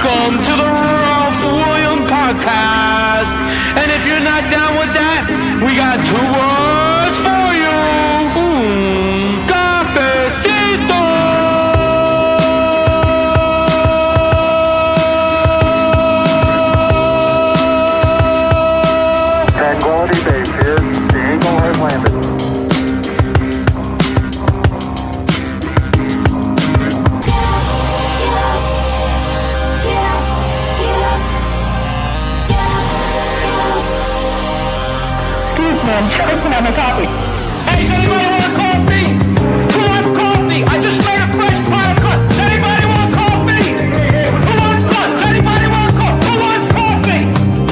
Welcome to the Ralph William Podcast. And if you're not down with that, we got two words for you. Cafecito. Tranquility Base here. The Eagle has landed. I'm choking on my coffee. Hey, does anybody want coffee? Who wants coffee? I just made a fresh pot of coffee. Does anybody want coffee? Who wants coffee? Does anybody want coffee? Who wants coffee?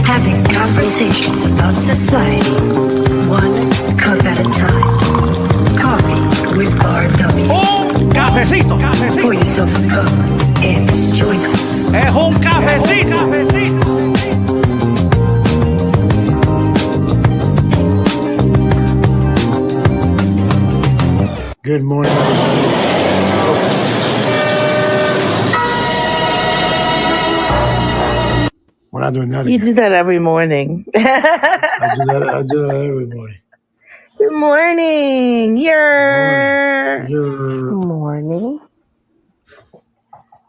Having conversations about society, one cup at a time. Coffee with RW. Cafecito. Pour yourself a cup and join us. Es un cafecito. Good morning, everybody. We're not doing that You again. do that every morning. I do that every morning. Good morning. Morning.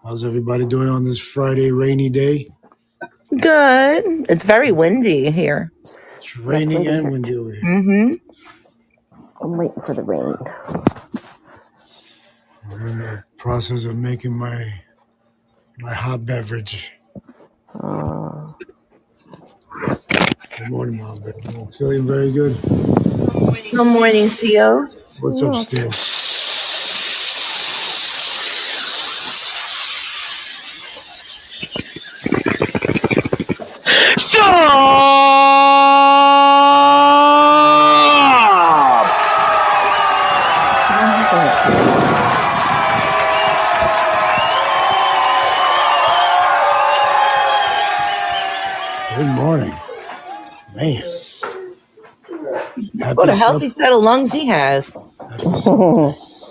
How's everybody doing on this Friday rainy day? Good. It's very windy here. It's raining and windy over here. Mm-hmm. I'm waiting for the rain. I'm in the process of making my hot beverage. Good morning, Mom. I'm feeling very good. Good morning, CEO. What's upstairs? Good morning. Man. What a healthy set of lungs he has.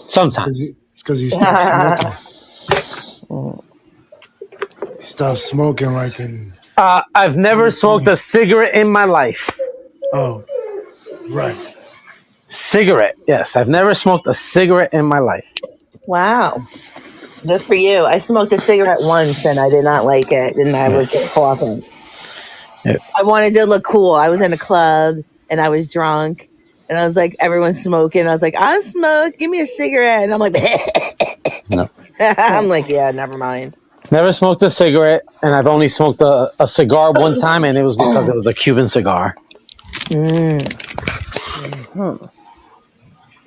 Sometimes. It's because he stopped smoking. He stopped smoking like in... I've never smoked a cigarette in my life. Oh, right. Cigarette, yes. I've never smoked a cigarette in my life. Wow. Good for you. I smoked a cigarette once and I did not like it, and I was just coughing. Yeah. I wanted to look cool. I was in a club and I was drunk and I was like, everyone's smoking. I was like, I'll smoke. Give me a cigarette. And I'm like, No. I'm like, yeah, never mind. Never smoked a cigarette, and I've only smoked a cigar one time, and it was because it was a Cuban cigar.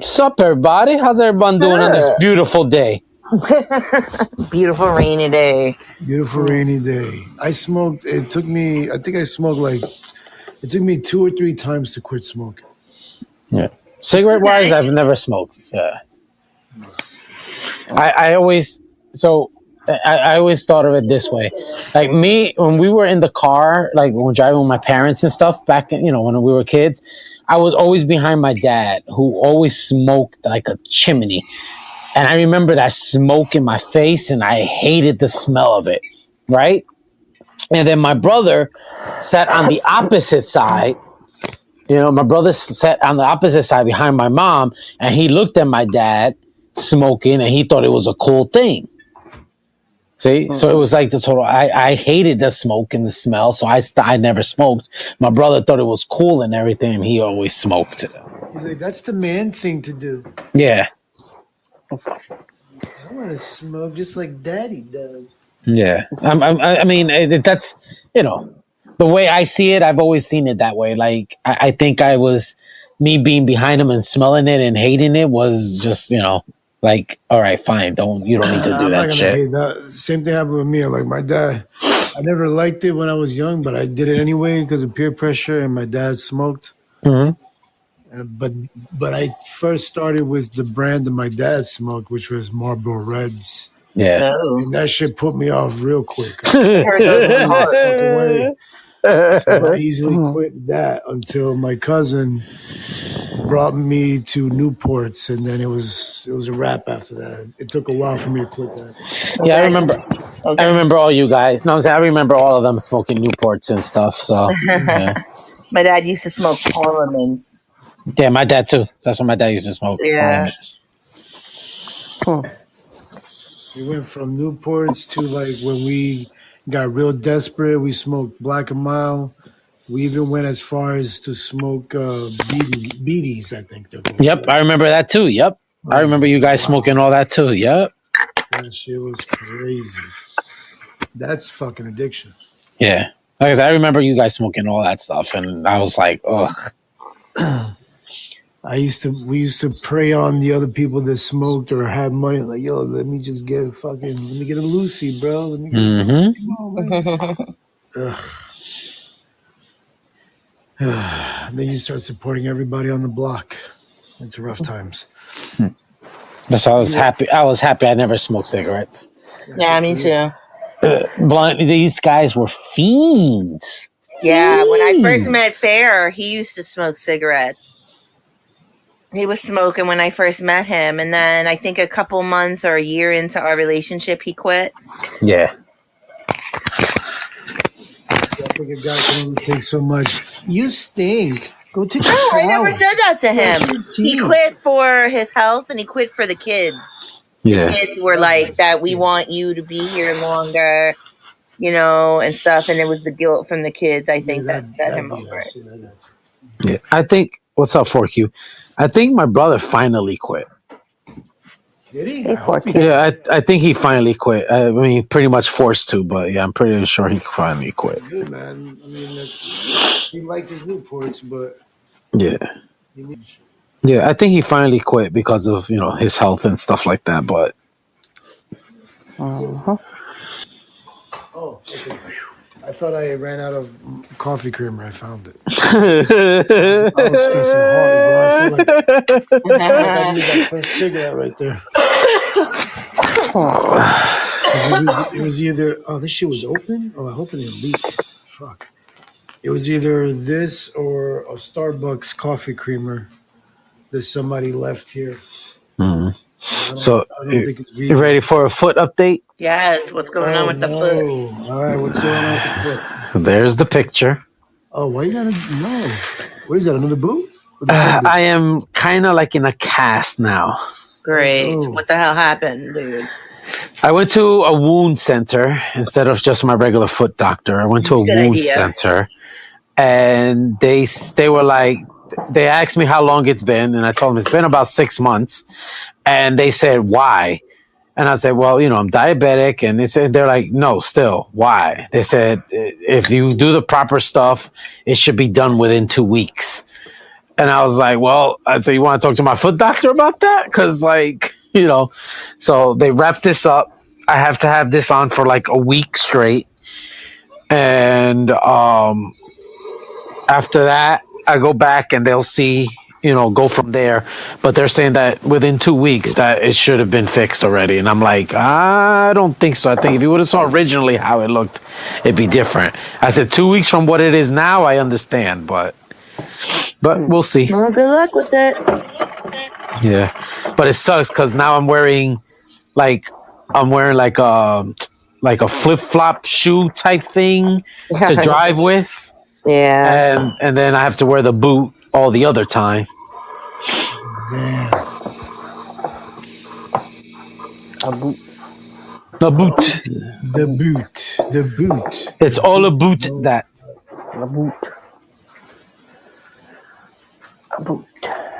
Sup, everybody? How's everyone doing on this beautiful day? Beautiful rainy day. Beautiful rainy day. I smoked, it took me 2 or 3 times to quit smoking. Yeah. Cigarette-wise, I've never smoked. Yeah. I always thought of it this way. Like me, when we were in the car, like when driving with my parents and stuff back in, when we were kids, I was always behind my dad, who always smoked like a chimney. And I remember that smoke in my face, and I hated the smell of it, right? And then my brother sat on the opposite side. My brother sat on the opposite side behind my mom, and he looked at my dad smoking, and he thought it was a cool thing. See? So it was like the total, I hated the smoke and the smell, so I never smoked. My brother thought it was cool and everything, and he always smoked. He's like, that's the man thing to do. Yeah. I want to smoke just like Daddy does. Yeah. I mean, that's, the way I see it, I've always seen it that way. Like, I think me being behind him and smelling it and hating it was just, like, all right, fine. You don't need to do I'm not that gonna shit. hate that. Same thing happened with me. Like my dad, I never liked it when I was young, but I did it anyway because of peer pressure, and my dad smoked. Mm-hmm. But I first started with the brand that my dad smoked, which was Marlboro Reds. Yeah. And that shit put me off real quick. Oh. So I easily quit that until my cousin brought me to Newports, and then it was a wrap after that. It took a while for me to quit that. Yeah, I remember. Okay. I remember all you guys. No, I'm saying I remember all of them smoking Newports and stuff. So yeah, My dad used to smoke Parliaments. yeah, my dad too. That's what my dad used to smoke. Yeah. Parliaments. We went from Newports to like when we got real desperate, we smoked Black and Mild. We even went as far as to smoke beaties, I think they're called. Yep, I remember that too. Yep, I remember you guys smoking all that too. Yep. That shit was crazy. That's fucking addiction. Yeah. Like I said, I remember you guys smoking all that stuff, and I was like, ugh. We used to prey on the other people that smoked or had money. Like, yo, let me get a Lucy, bro. Let me get and then you start supporting everybody on the block. It's rough times. That's why I was happy. I was happy I never smoked cigarettes. Yeah, me too. Blunt. These guys were fiends. Yeah, when I first met Fair, he used to smoke cigarettes. He was smoking when I first met him, and then I think a couple months or a year into our relationship, he quit. Yeah. I think a guy can only take so much. You stink. Go take a shower. I never said that to him. He quit for his health, and he quit for the kids. Yeah. The kids were like that. We want you to be here longer, you know, and stuff. And it was the guilt from the kids. I think that him over it. Yeah. I think. What's up, 4Q? I think my brother finally quit. Did he? Yeah, I think he finally quit. I mean, pretty much forced to, but yeah, I'm pretty sure he finally quit. That's good, man. I mean, he liked his Newports, but yeah, I think he finally quit because of his health and stuff like that. But oh, okay. I thought I ran out of coffee creamer. I found it. I was stressing hard, bro. I feel like I need that first cigarette right there. It was either this shit was open. Oh, I hope it didn't leak. Fuck. It was either this or a Starbucks coffee creamer that somebody left here. Mm-hmm. I don't think it's vegan. You ready for a foot update? Yes. What's going on with the foot? All right, what's going on with the foot? There's the picture. Oh, why you gotta no? What is that? Another boot? I am kind of like in a cast now. Great. Oh. What the hell happened, dude? I went to a wound center instead of just my regular foot doctor. I went to a wound center, and they were like, they asked me how long it's been, and I told them it's been about 6 months, and they said why, and I said, well, I'm diabetic, and they're like, no, still why? They said if you do the proper stuff, it should be done within 2 weeks. And I was like, well, I said, you want to talk to my foot doctor about that? Because, so they wrapped this up. I have to have this on for like a week straight. And after that, I go back and they'll see, go from there. But they're saying that within 2 weeks that it should have been fixed already. And I'm like, I don't think so. I think if you would have saw originally how it looked, it'd be different. I said 2 weeks from what it is now, I understand, but we'll see. Well, good luck with it. Yeah, but it sucks because now I'm wearing like a flip flop shoe type thing to drive with. Yeah, and then I have to wear the boot all the other time. Damn. The boot. The boot. It's all a boot that. a boot.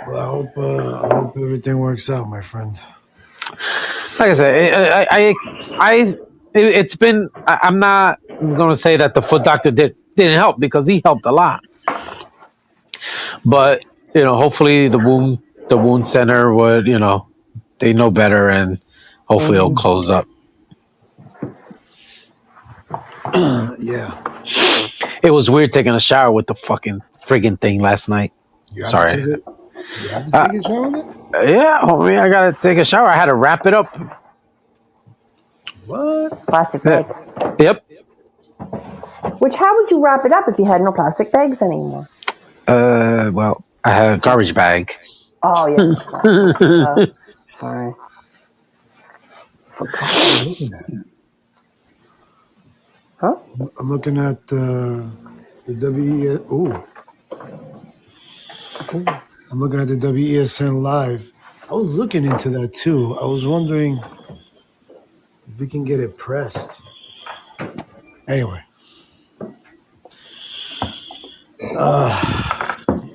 Well, I hope everything works out, my friend. Like I said, it's been. I'm not going to say that the foot doctor didn't help because he helped a lot. But hopefully the wound center would they know better and hopefully it'll close up. Yeah. It was weird taking a shower with the fucking friggin' thing last night. Sorry. You have to take a shower with it? Yeah, homie, I gotta take a shower. I had to wrap it up. What? Plastic bag. Yep. Which, how would you wrap it up if you had no plastic bags anymore? Well, I had a garbage bag. Oh, yeah. Sorry. Huh? I'm looking at the WES. Ooh, I'm looking at the WESN live. I was looking into that too. I was wondering if we can get it pressed. Anyway,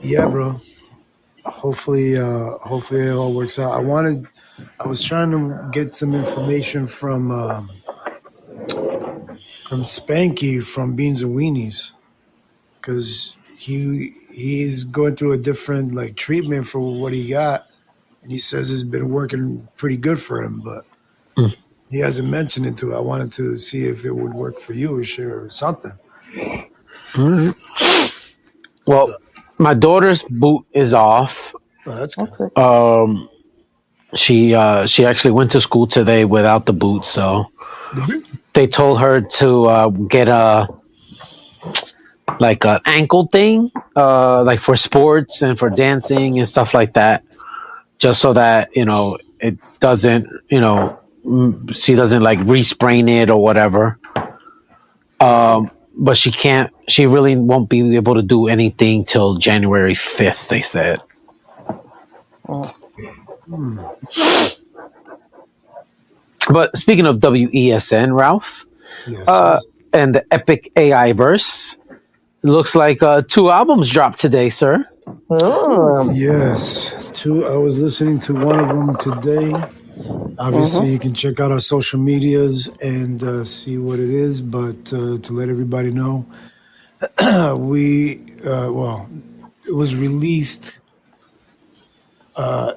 yeah, bro. Hopefully it all works out. I was trying to get some information from Spanky from Beans and Weenies because he's going through a different like treatment for what he got, and he says it's been working pretty good for him, but Mm. he hasn't mentioned it to. I wanted to see if it would work for you or something. All right. Well, my daughter's boot is off. Oh, that's good. That's good. She actually went to school today without the boot, so they told her to get a like an ankle thing, like for sports and for dancing and stuff like that, just so that it doesn't she doesn't like re-sprain it or whatever. But she can't. She really won't be able to do anything till January 5th. They said. But speaking of WESN, Ralph, Yes, sir. and the Epic AI verse, looks like 2 albums dropped today, sir. Yes, two. I was listening to one of them today. Obviously, you can check out our social medias and see what it is. But to let everybody know, it was released.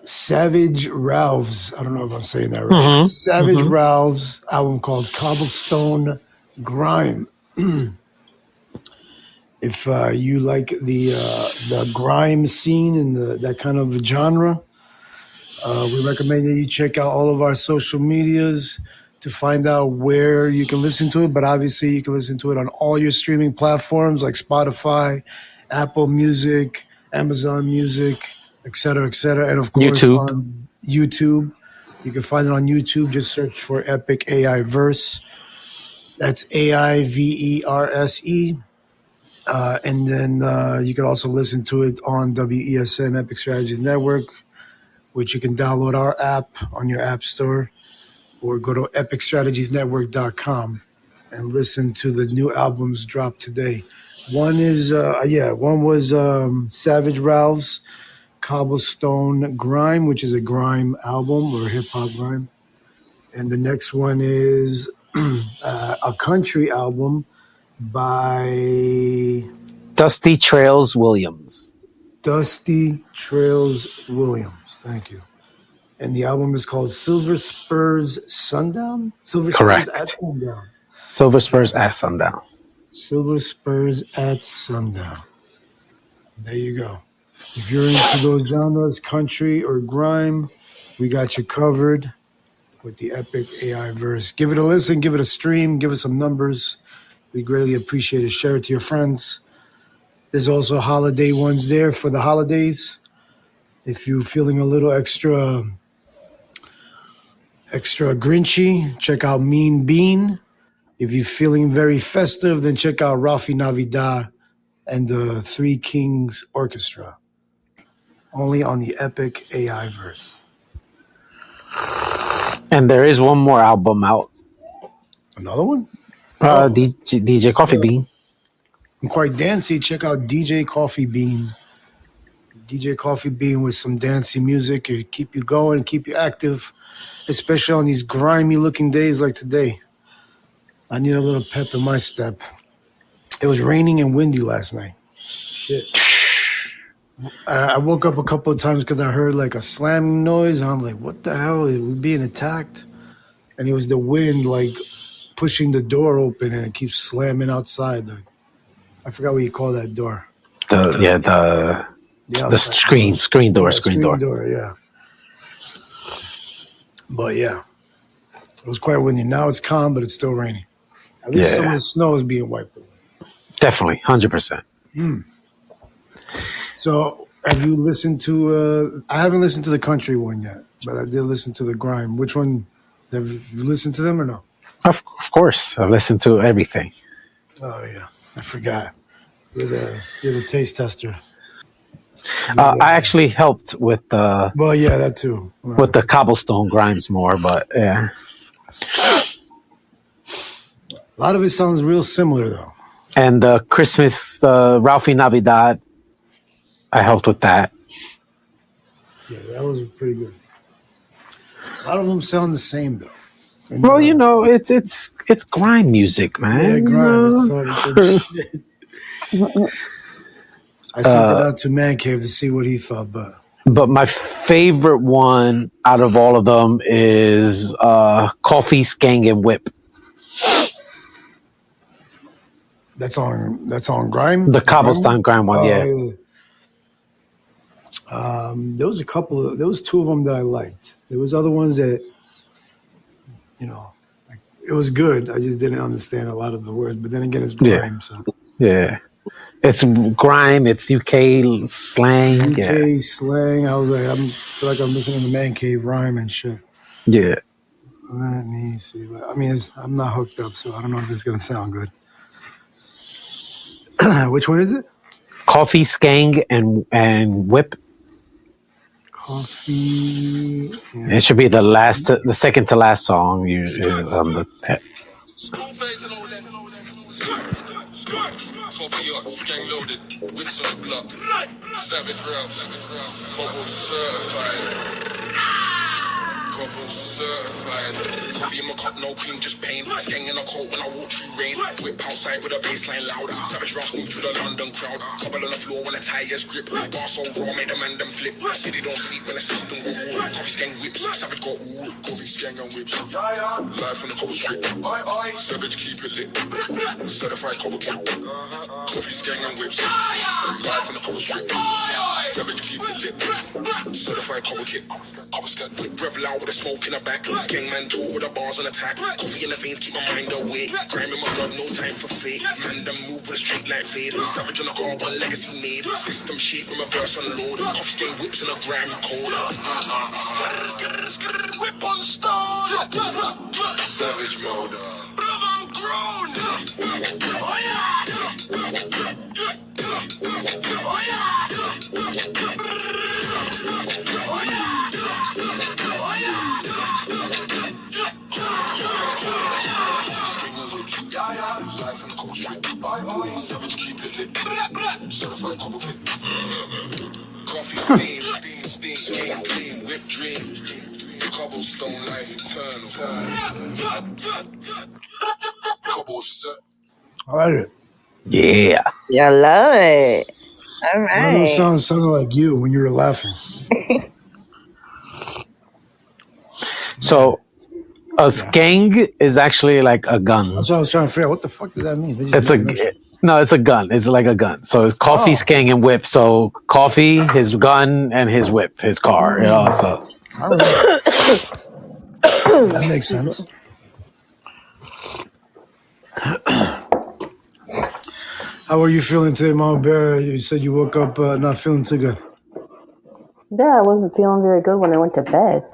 Savage Ralph's. I don't know if I'm saying that right. Mm-hmm. Savage Mm-hmm. Ralph's album called Cobblestone Grime. If you like the grime scene and that kind of genre, we recommend that you check out all of our social medias to find out where you can listen to it. But obviously, you can listen to it on all your streaming platforms like Spotify, Apple Music, Amazon Music, etc., etc., and of course YouTube. on YouTube. You can find it on YouTube. Just search for Epic AI Verse. That's AIVERSE. And then you can also listen to it on WESN Epic Strategies Network, which you can download our app on your app store or go to epicstrategiesnetwork.com and listen to the new albums dropped today. One was Savage Ralph's Cobblestone Grime, which is a grime album or hip hop grime. And the next one is a country album by Dusty Trails Williams. Dusty Trails Williams. Thank you. And the album is called Silver Spurs Sundown? Silver Correct. Spurs at Sundown. Silver Spurs at sundown. Silver Spurs at Sundown. There you go. If you're into those genres, country or grime, we got you covered with the Epic AI verse. Give it a listen, give it a stream, give us some numbers. We greatly appreciate it. Share it to your friends. There's also holiday ones there for the holidays. If you're feeling a little extra grinchy, check out Mean Bean. If you're feeling very festive, then check out Rafi Navidad and the Three Kings Orchestra. Only on the Epic AI verse. And there is one more album out. Another one? DJ Coffee Bean. I'm quite dancey. Check out DJ Coffee Bean. DJ Coffee Bean with some dancey music. It'll keep you going and keep you active, especially on these grimy looking days like today. I need a little pep in my step. It was raining and windy last night. Shit. I woke up a couple of times because I heard like a slamming noise. And I'm like, what the hell? Are we being attacked? And it was the wind like pushing the door open and it keeps slamming outside. I forgot what you call that door. The screen door. Yeah. But yeah, it was quite windy. Now it's calm, but it's still raining. At least some of the snow is being wiped away. Definitely, 100%. So have you listened to, I haven't listened to the country one yet, but I did listen to the grime. Which one, have you listened to them or no? Of course, I've listened to everything. Oh yeah, I forgot. You're the taste tester. I actually helped with the Well, yeah, that too. Well, cobblestone grinds more, but yeah. a lot of it sounds real similar though. And the Christmas, Ralphie Navidad, I helped with that. Yeah, that was pretty good. A lot of them sound the same though. And, Well, it's grime music, man. yeah, grime. It's all the same shit. I sent it out to Man Cave to see what he thought, but my favorite one out of all of them is Coffee, Skang, and Whip. that's on grime. The cobblestone grime one, yeah. There was there was two of them that I liked. There was other ones that, it was good. I just didn't understand a lot of the words. But then again, it's grime, so Yeah. It's grime. It's UK slang. UK slang. I was like, I feel like I'm listening to Man Cave rhyme and shit. Yeah. Let me see. I mean, I'm not hooked up, so I don't know if it's gonna sound good. Which one is it? Coffee, Skang, and Whip. Coffee. Yeah. It should be the second to last song. Coffee up, Skang loaded, whips on the block. Savage Ralph, Cobo certified. Cobo certified. Coffee in my cup, no cream, just pain. Skang in a coat when I walk through rain. Whip outside with a baseline loud. Savage Ralph move to the London crowd. Cobble on the floor when the tires grip. Bar so raw, made a man them flip. City don't sleep when the system go all. Coffee Skang whips, Savage got all. Coffee Skang and whips. Life on the cobble strip. Savage keep it lit. Certified cobble kid. Coffee Skang and whips. Life on the cobble strip. Savage keep it lit. Certified cobble kid. Cobble Skang whip. Rev loud with a smoke in the back. Skang man tall with the bars on attack. Coffee in the veins keep my mind awake. Crime in my blood, no time for fake. Man them move with a straight like fade. Savage on the car, one legacy made. System shape with my verse unload. Coffee Skang whips in a gram cold. Whip on stone. Savage mode. I'm grown. Oh yeah. Savage keep it lit. Certified cobble kid. Coffee steam, clean, whip dream. Cobblestone life eternal. Cobble set. I like it. Yeah. Yeah, I love it. All One of those right. songs sounded like you when you were laughing. So a skang is actually like a gun. That's what I was trying to figure out. What the fuck does that mean? It's a gun. It's like a gun. So it's Coffee, Skang, and Whip. So Coffee, his gun, and his whip, his car. So that makes sense. How are you feeling today, Mama Bear? You said you woke up not feeling too good. Yeah, I wasn't feeling very good when I went to bed.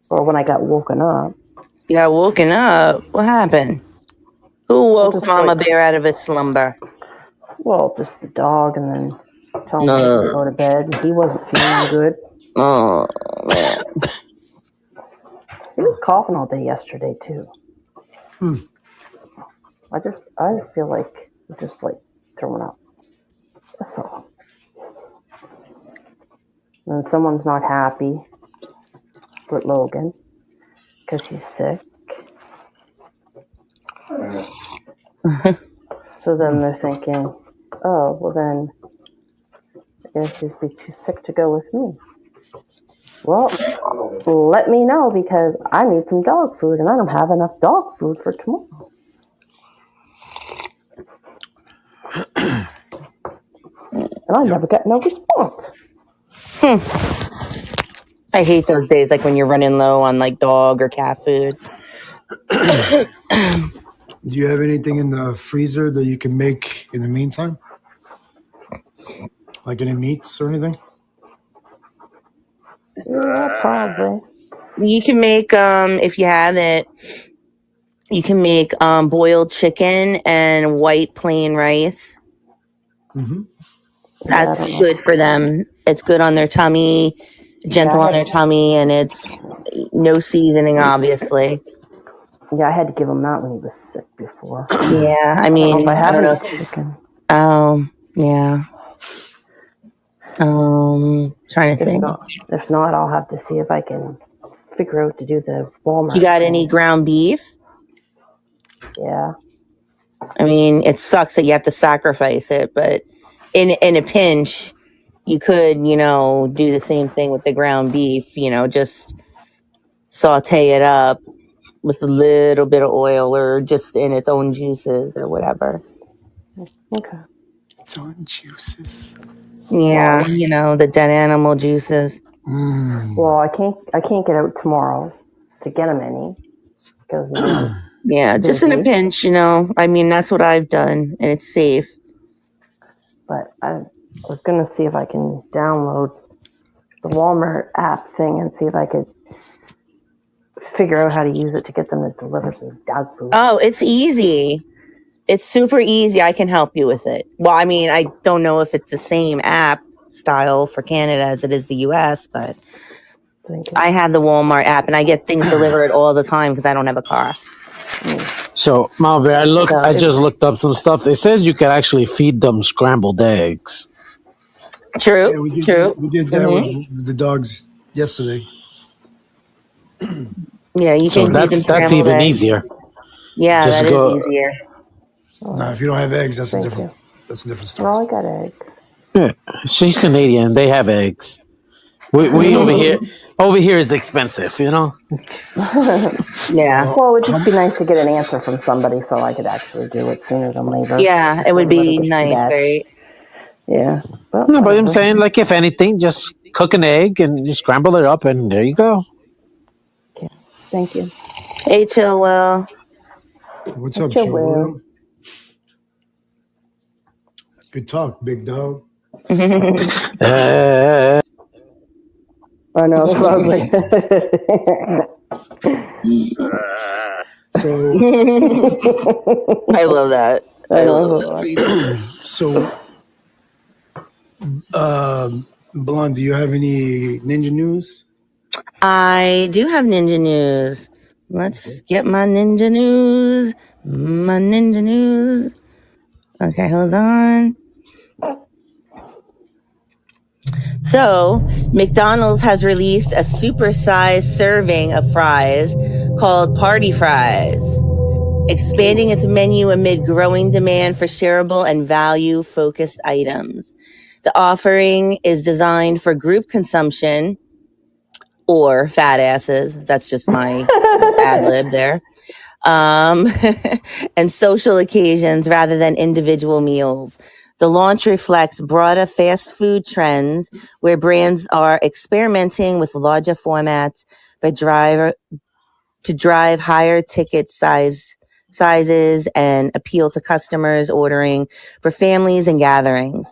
Or when I got woken up. You got woken up. What happened? Who woke Just Mama like- Bear out of his slumber? Well, just the dog, and then told me to go to bed. And he wasn't feeling good. Oh, man. He was coughing all day yesterday too. I feel like I'm just like throwing up. That's all. And someone's not happy with Logan because he's sick. So then they're thinking, oh, well then I guess he'd be too sick to go with me. Well, let me know because I need some dog food and I don't have enough dog food for tomorrow. And I never get no response. I hate those days, like when you're running low on like dog or cat food. Do you have anything in the freezer that you can make in the meantime? Like any meats or anything? Yeah, probably. You can make if you have it, You can make boiled chicken and white plain rice. Mm-hmm. That's good for them. It's good on their tummy, gentle on their tummy, and it's no seasoning, obviously. Yeah, I had to give him that when he was sick before. Yeah, I I don't know mean, if I have don't know any chicken. yeah. Trying to think. If not, I'll have to see if I can figure out to do the Walmart. You got any ground beef? Yeah. I mean, it sucks that you have to sacrifice it, but in a pinch, you could, do the same thing with the ground beef, just saute it up with a little bit of oil or just in its own juices or whatever. Okay. Its own juices. Yeah, the dead animal juices. Well, I can't get out tomorrow to get him any because yeah, just in a pinch, I mean, that's what I've done, and it's safe. But I was gonna see if I can download the Walmart app thing and see if I could figure out how to use it to get them to deliver some dog food. Oh, it's easy. It's super easy. I can help you with it. Well, I mean, I don't know if it's the same app style for Canada as it is the US, but I have the Walmart app and I get things delivered all the time because I don't have a car. So, Malvin, I just looked up some stuff. It says you can actually feed them scrambled eggs. True. Yeah, we did that with the dogs yesterday. Yeah, you so can that's even eggs. easier. Yeah, just that is easier. Now, if you don't have eggs, that's a different story. Well, I got eggs. Yeah, she's Canadian. They have eggs. We over here is expensive, Yeah. Well, it would just be nice to get an answer from somebody so I could actually do it sooner than later. Yeah, it would be nice, right? Yeah. No, but I'm saying, like, if anything, just cook an egg and you scramble it up, and there you go. Okay. Thank you. Hey, Chillwell. What's up, Chillwell? Good talk, big dog. I know. So I was like, so I love that. I love So, Blonde, do you have any ninja news? I do have ninja news. Let's get my ninja news. My ninja news. Okay, hold on. So, McDonald's has released a supersized serving of fries called Party Fries, expanding its menu amid growing demand for shareable and value-focused items. The offering is designed for group consumption or fat asses. That's just my ad lib there. And social occasions rather than individual meals. The launch reflects broader fast food trends where brands are experimenting with larger formats to drive higher ticket sizes and appeal to customers ordering for families and gatherings.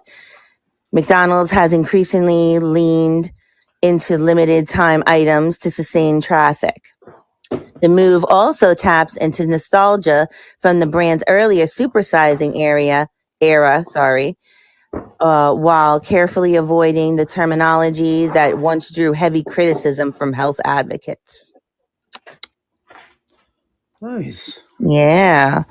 McDonald's has increasingly leaned into limited time items to sustain traffic. The move also taps into nostalgia from the brand's earlier supersizing era, while carefully avoiding the terminology that once drew heavy criticism from health advocates. Nice. Yeah.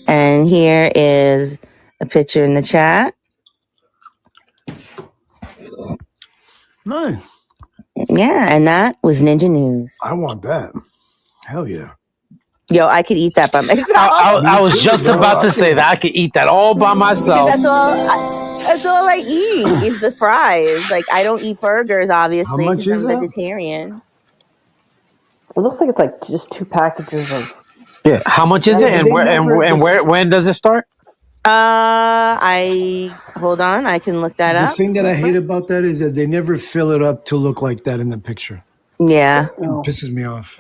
And here is a picture in the chat. Nice. Yeah, and that was Ninja News. I want that. Hell yeah. Yo, I could eat that by myself. I was just about to say that I could eat that all by myself. That's all I eat is the fries. Like, I don't eat burgers, obviously, because I'm vegetarian. It looks like it's like just 2 packages of. Yeah. How much is it, and when does it start? Hold on, I can look that up. The thing that I hate about that is that they never fill it up to look like that in the picture. Yeah. It pisses me off.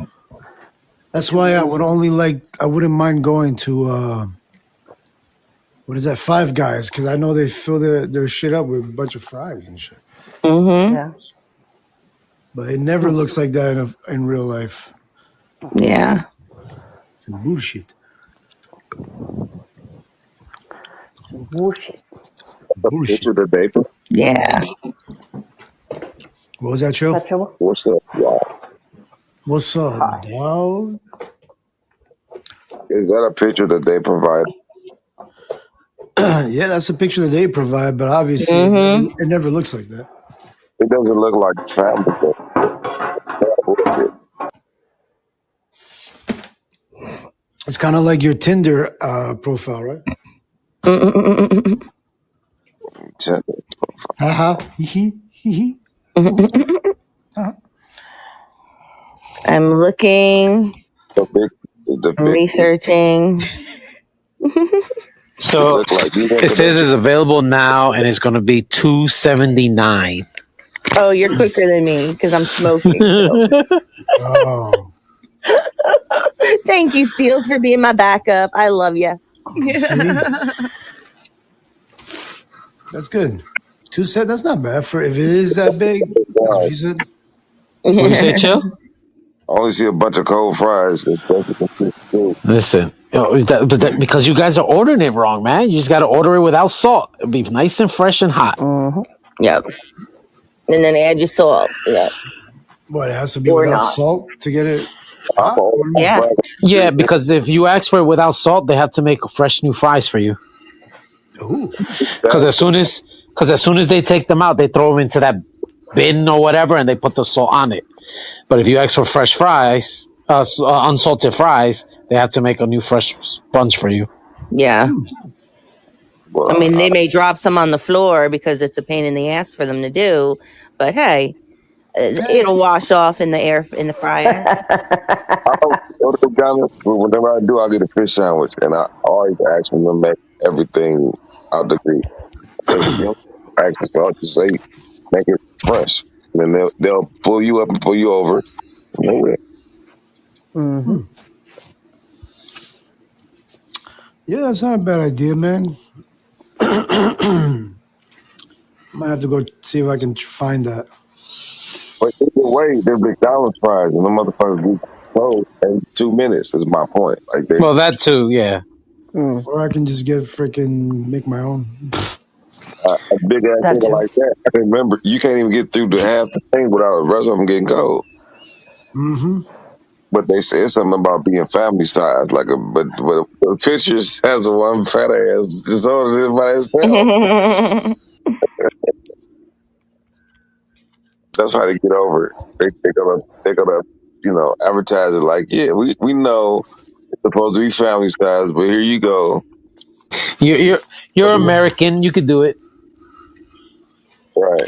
That's why I wouldn't mind going to, what is that, Five Guys, because I know they fill their shit up with a bunch of fries and shit. Mm-hmm. Yeah. But it never looks like that in real life. Yeah. Some bullshit. Bullshit. Bullshit. Picture the paper. Yeah. What was that show? Touchable. What's up, y'all? What's up, Hi. dog? Is that a picture that they provide? Yeah, that's a picture that they provide, but obviously Mm-hmm. it never looks like that. It doesn't look like family. It's kind of like your Tinder profile, right? Uh-huh. I'm looking, The I'm big researching. So look like you went it to says that. it's available now, and it's going to be $279. Oh, you're quicker than me because I'm smoking. Oh, Thank you, Steels, for being my backup. I love you. see, that's good. 2 cents. That's not bad for if it is that big. That's what she said. What do you say, Chill? I only see a bunch of cold fries. Listen, because you guys are ordering it wrong, man. You just got to order it without salt. It'll be nice and fresh and hot. Mm-hmm. Yep. And then add your salt. Yep. What, it has to be Or without not. salt to get it I'm hot? What do you mean? Yeah. Yeah, because if you ask for it without salt, they have to make fresh new fries for you. Ooh. Because as soon as they take them out, they throw them into that bin or whatever, and they put the salt on it. But if you ask for fresh fries, unsalted fries, they have to make a new fresh sponge for you. Yeah. Well, I mean, they may drop some on the floor because it's a pain in the ass for them to do, but hey, it'll wash off in the fryer. I don't go to McDonald's, but whenever I do, I get a fish sandwich, and I always ask them to make everything out the grease. You know, ask the salt to say, make it fresh, and then they'll pull you up and pull you over. Mm-hmm. Yeah, that's not a bad idea, man. Might have to go see if I can find that. But either way, they're McDonald's fries, and the motherfuckers be closed in 2 minutes. Is my point. Like they, Well, that too, yeah. Mm. Or I can just make my own. a big ass That thing too. like that. I remember you can't even get through the half the thing without the rest of them getting cold. Mm-hmm. But they said something about being family size, but the pictures has a one fat ass just holding it by itself. That's how they get over it. They're gonna advertise it like, yeah, we know it's supposed to be family size, but here you go. You're American. You could do it. Right.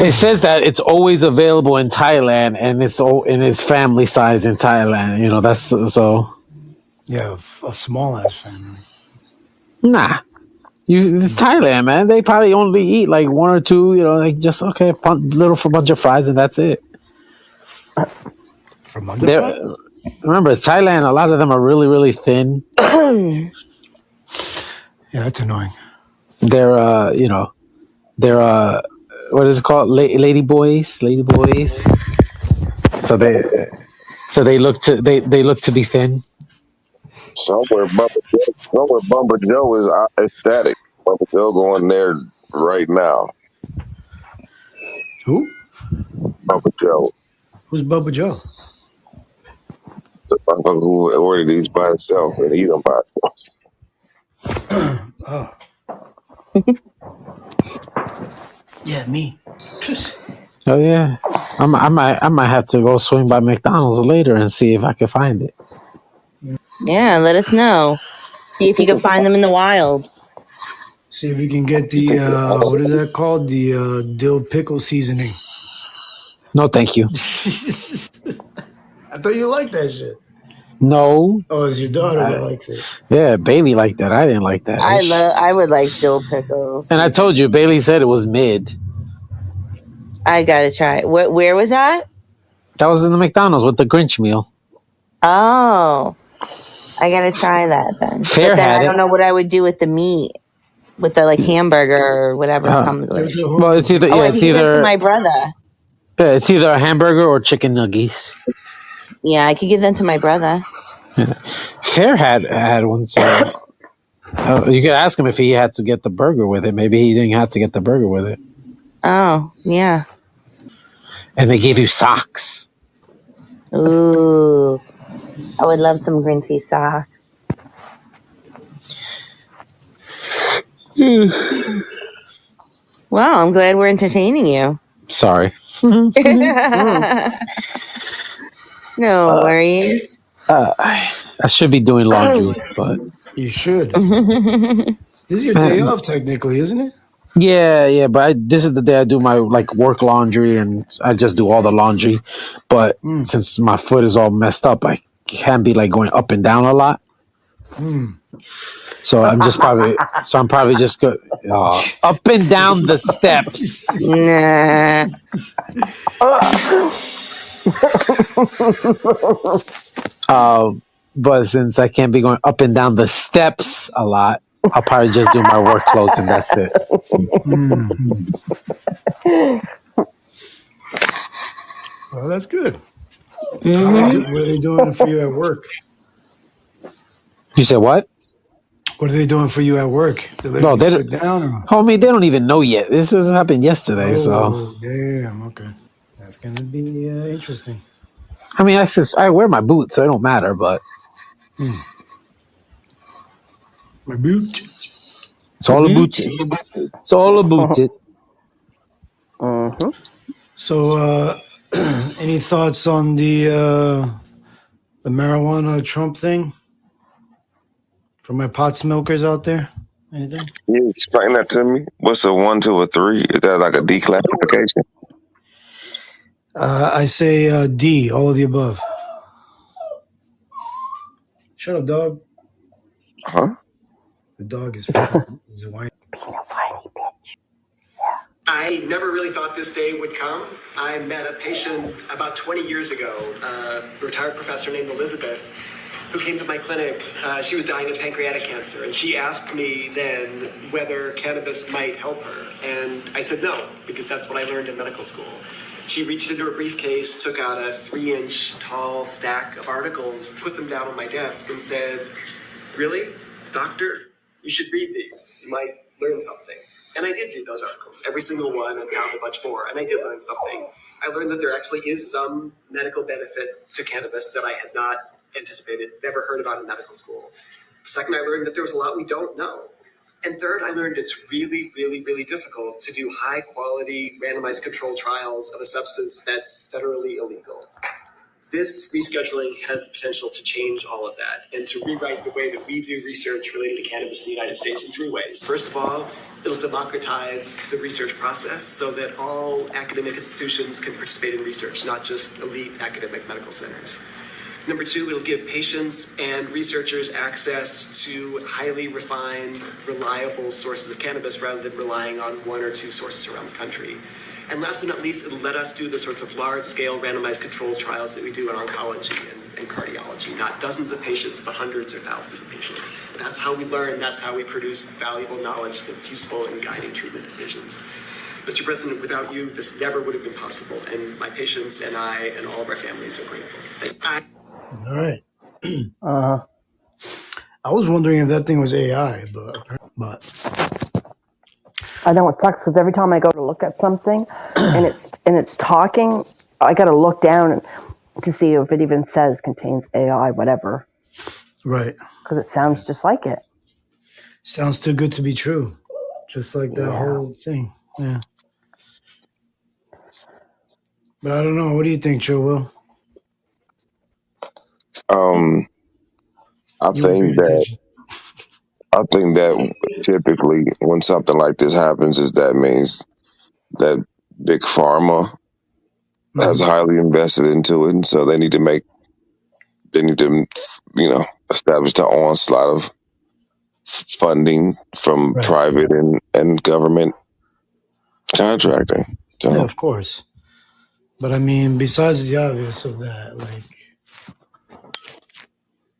It says that it's always available in Thailand, and it's family size in Thailand. You know, that's so. Yeah, a small ass family. Nah, it's Thailand, man. They probably only eat like one or two. You know, like just little for a bunch of fries, and that's it. From under fries? Remember, Thailand. A lot of them are really, really thin. Yeah, that's annoying. They're, they're what is it called? Lady boys. So they look to be thin. Somewhere Bumper Joe is ecstatic. Bumper Joe going there right now. Who? Bumper Joe, Who's Bubba Joe? the motherfucker who ordered these by himself and eat them by himself. Oh. Yeah, me. Oh yeah, I might have to go swing by McDonald's later and see if I can find it. Yeah, let us know. See if you can find them in the wild. See if you can get the what is that called? The dill pickle seasoning. No, thank you. I thought you liked that shit. No. Oh, it's your daughter that likes it. Yeah, Bailey liked that. I didn't like that. I would like dill pickles. And I told you, Bailey said it was mid. I gotta try it. Where was that? That was in the McDonald's with the Grinch meal. Oh, I gotta try that then. Fair but then had I don't it. know what I would do with the meat, with the like hamburger or whatever comes with it. Well, it's either Oh, yeah, I it's can give it to either my brother. Yeah, it's either a hamburger or chicken nuggets. Yeah, I could give them to my brother. Fair had one, so you could ask him if he had to get the burger with it. Maybe he didn't have to get the burger with it. Oh, yeah. And they gave you socks. Ooh. I would love some green tea socks. Well, I'm glad we're entertaining you. Sorry. No worries. I should be doing laundry, but You should. This is your day off, technically, isn't it? yeah. But this is the day I do my work laundry, and I just do all the laundry. But since my foot is all messed up, I can't be going up and down a lot. So I'm probably just go up and down the steps. Nah. But since I can't be going up and down the steps a lot, I'll probably just do my work clothes and that's it. Well, that's good. What are they doing for you at work? You said what? What are they doing for you at work? They let you sit down? Or? Homie, they don't even know yet. This has happened yesterday, Oh, damn. Okay. That's going to be interesting. I mean, I wear my boots, so it don't matter, but... My boot? It's all about it. It's all about it. So, any thoughts on the marijuana Trump thing? For my pot smokers out there? Anything? You explain that to me. What's a 1, 2, or 3? Is that like a declassification? I say D, all of the above. Shut up, dog. Huh? The dog is whining. I never really thought this day would come. I met a patient about 20 years ago, a retired professor named Elizabeth, who came to my clinic. She was dying of pancreatic cancer, and she asked me then whether cannabis might help her. And I said no, because that's what I learned in medical school. She reached into her briefcase, took out a 3-inch tall stack of articles, put them down on my desk, and said, "Really, doctor? You should read these. You might learn something." And I did read those articles, every single one, and found a bunch more. And I did learn something. I learned that there actually is some medical benefit to cannabis that I had not anticipated, never heard about in medical school. Second, I learned that there was a lot we don't know. And third, I learned it's really, really, really difficult to do high-quality randomized controlled trials of a substance that's federally illegal. This rescheduling has the potential to change all of that and to rewrite the way that we do research related to cannabis in the United States in 3 ways. First of all, it'll democratize the research process so that all academic institutions can participate in research, not just elite academic medical centers. Number 2, it'll give patients and researchers access to highly refined, reliable sources of cannabis rather than relying on 1 or 2 sources around the country. And last but not least, it'll let us do the sorts of large-scale randomized controlled trials that we do in oncology and cardiology. Not dozens of patients, but hundreds or thousands of patients. That's how we learn. That's how we produce valuable knowledge that's useful in guiding treatment decisions. Mr. President, without you, this never would have been possible. And my patients and I and all of our families are grateful. All right. I was wondering if that thing was AI, but I know it sucks because every time I go to look at something and it's talking, I got to look down to see if it even says contains AI, whatever. right. Because it sounds just like it. Sounds too good to be true. Just like that whole thing. Yeah. But I don't know. What do you think, Joe Will? I think that typically when something like this happens, is that means that big pharma has highly invested into it, and so they need to establish the onslaught of funding from private and government contracting. So, Yeah, of course. But I mean, besides the obvious of that, like,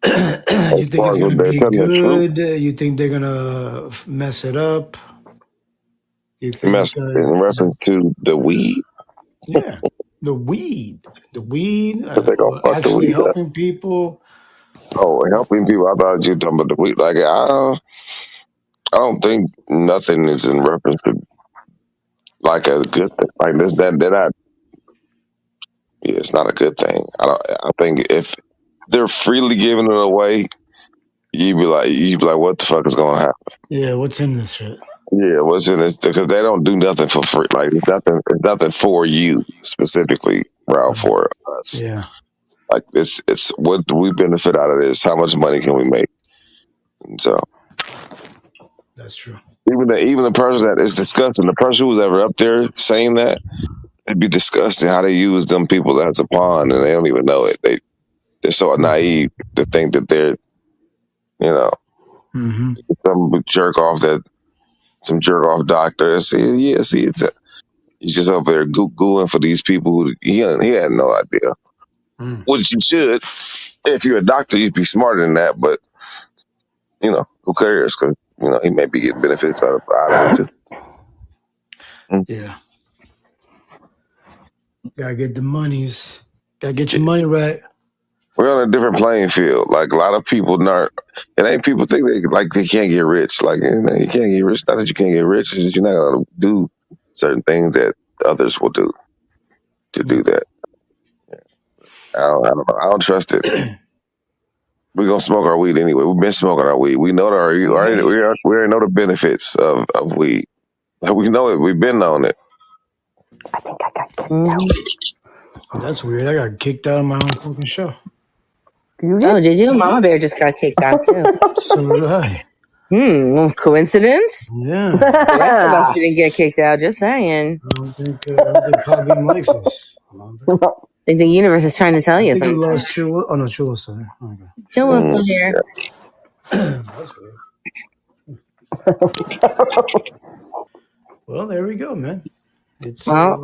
you as think far it's as going to they're be telling the truth, good? You think they're going to mess it up? You think? in reference to the weed, Yeah. The weed, But they gonna fuck the actually weed up. helping people. Oh, and helping people. I thought you talking about the weed. Like I don't think nothing is in reference to like a good thing. Like this, that, that. Yeah, it's not a good thing. I don't. I think if they're freely giving it away, you be like, what the fuck is going to happen? Yeah, what's in this shit? Yeah, what's in it? Because they don't do nothing for free. Like it's nothing for you specifically, Ralph, Right. for us. Yeah, Like it's what do we benefit out of this? How much money can we make? And so that's true. even the person that is discussing, the person who's ever up there saying that, it'd be disgusting how they use them people as a pawn and they don't even know it. They're so naive to think that they're you know Mm-hmm. some jerk off doctor. See, yeah, see, he's just over there gooing for these people who he had no idea. Mm. Which you should. If you're a doctor, you'd be smarter than that. But who cares? Because he may be getting benefits out of it too. Mm. Yeah, gotta get the monies. Gotta get your money right. We're on a different playing field. Like a lot of people, it ain't people think they can't get rich. Like you can't get rich. Not that you can't get rich, it's just you're not gonna do certain things that others will do to do that. I don't know. I don't trust it. We're gonna smoke our weed anyway. We've been smoking our weed. We know we already know the benefits of weed. Like, we know it. We've been on it. I think I got kicked out. That's weird. I got kicked out of my own fucking show. You Oh, did? did you? Mama Bear just got kicked out too. So did I. Coincidence? Yeah. The rest of us didn't get kicked out. Just saying. I don't think Podbean likes us. I think the universe is trying to tell I you think we something. lost Chill. Oh no, Chill was still there. Okay. Joe was still here. That's weird. Well, there we go, man. It's Well,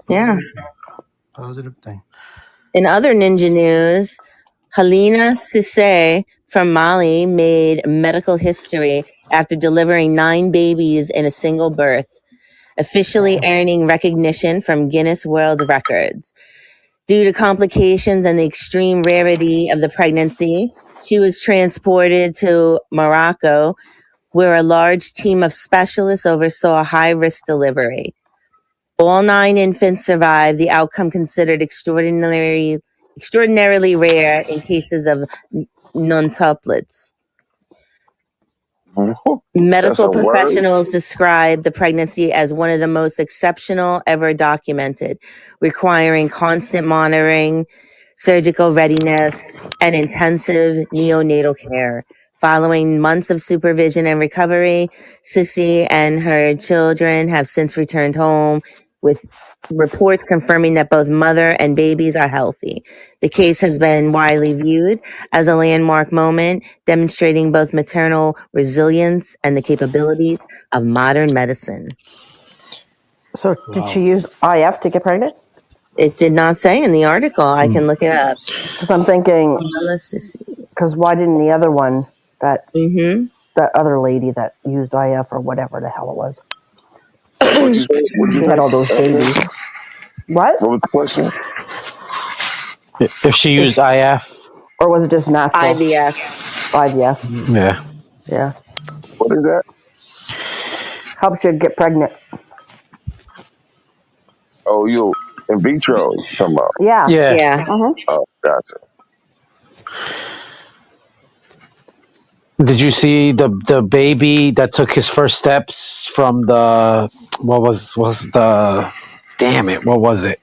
yeah. positive thing. In other ninja news, Helena Cisse from Mali made medical history after delivering 9 babies in a single birth, officially earning recognition from Guinness World Records. Due to complications and the extreme rarity of the pregnancy, she was transported to Morocco, where a large team of specialists oversaw high-risk delivery. All 9 infants survived, the outcome considered extraordinarily rare in cases of nontuplets. Medical professionals describe the pregnancy as one of the most exceptional ever documented, requiring constant monitoring, surgical readiness, and intensive neonatal care. Following months of supervision and recovery, Sissy and her children have since returned home, with reports confirming that both mother and babies are healthy. The case has been widely viewed as a landmark moment, demonstrating both maternal resilience and the capabilities of modern medicine. So did she use IF to get pregnant? It did not say in the article. I can look it up. Because I'm thinking, because why didn't the other one, that other lady that used IF or whatever the hell it was? What'd you say? She had all those babies. What? What was the question? If she used IF. Or was it just natural? IVF. IVF. Yeah. Yeah. What is that? Helps you get pregnant. Oh, you in vitro you're talking about? Yeah. Yeah. Oh, gotcha. Did you see the baby that took his first steps from the what was the damn it, what was it?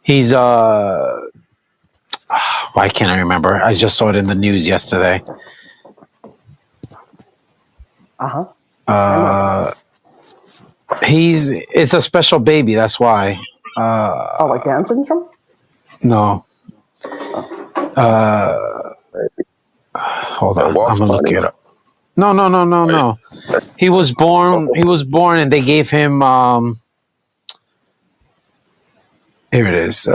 He's why can't I remember? I just saw it in the news yesterday. It's a special baby, that's why. Like Down syndrome? No. Hold on, I'm gonna look it up. No. He was born and they gave him here it is. They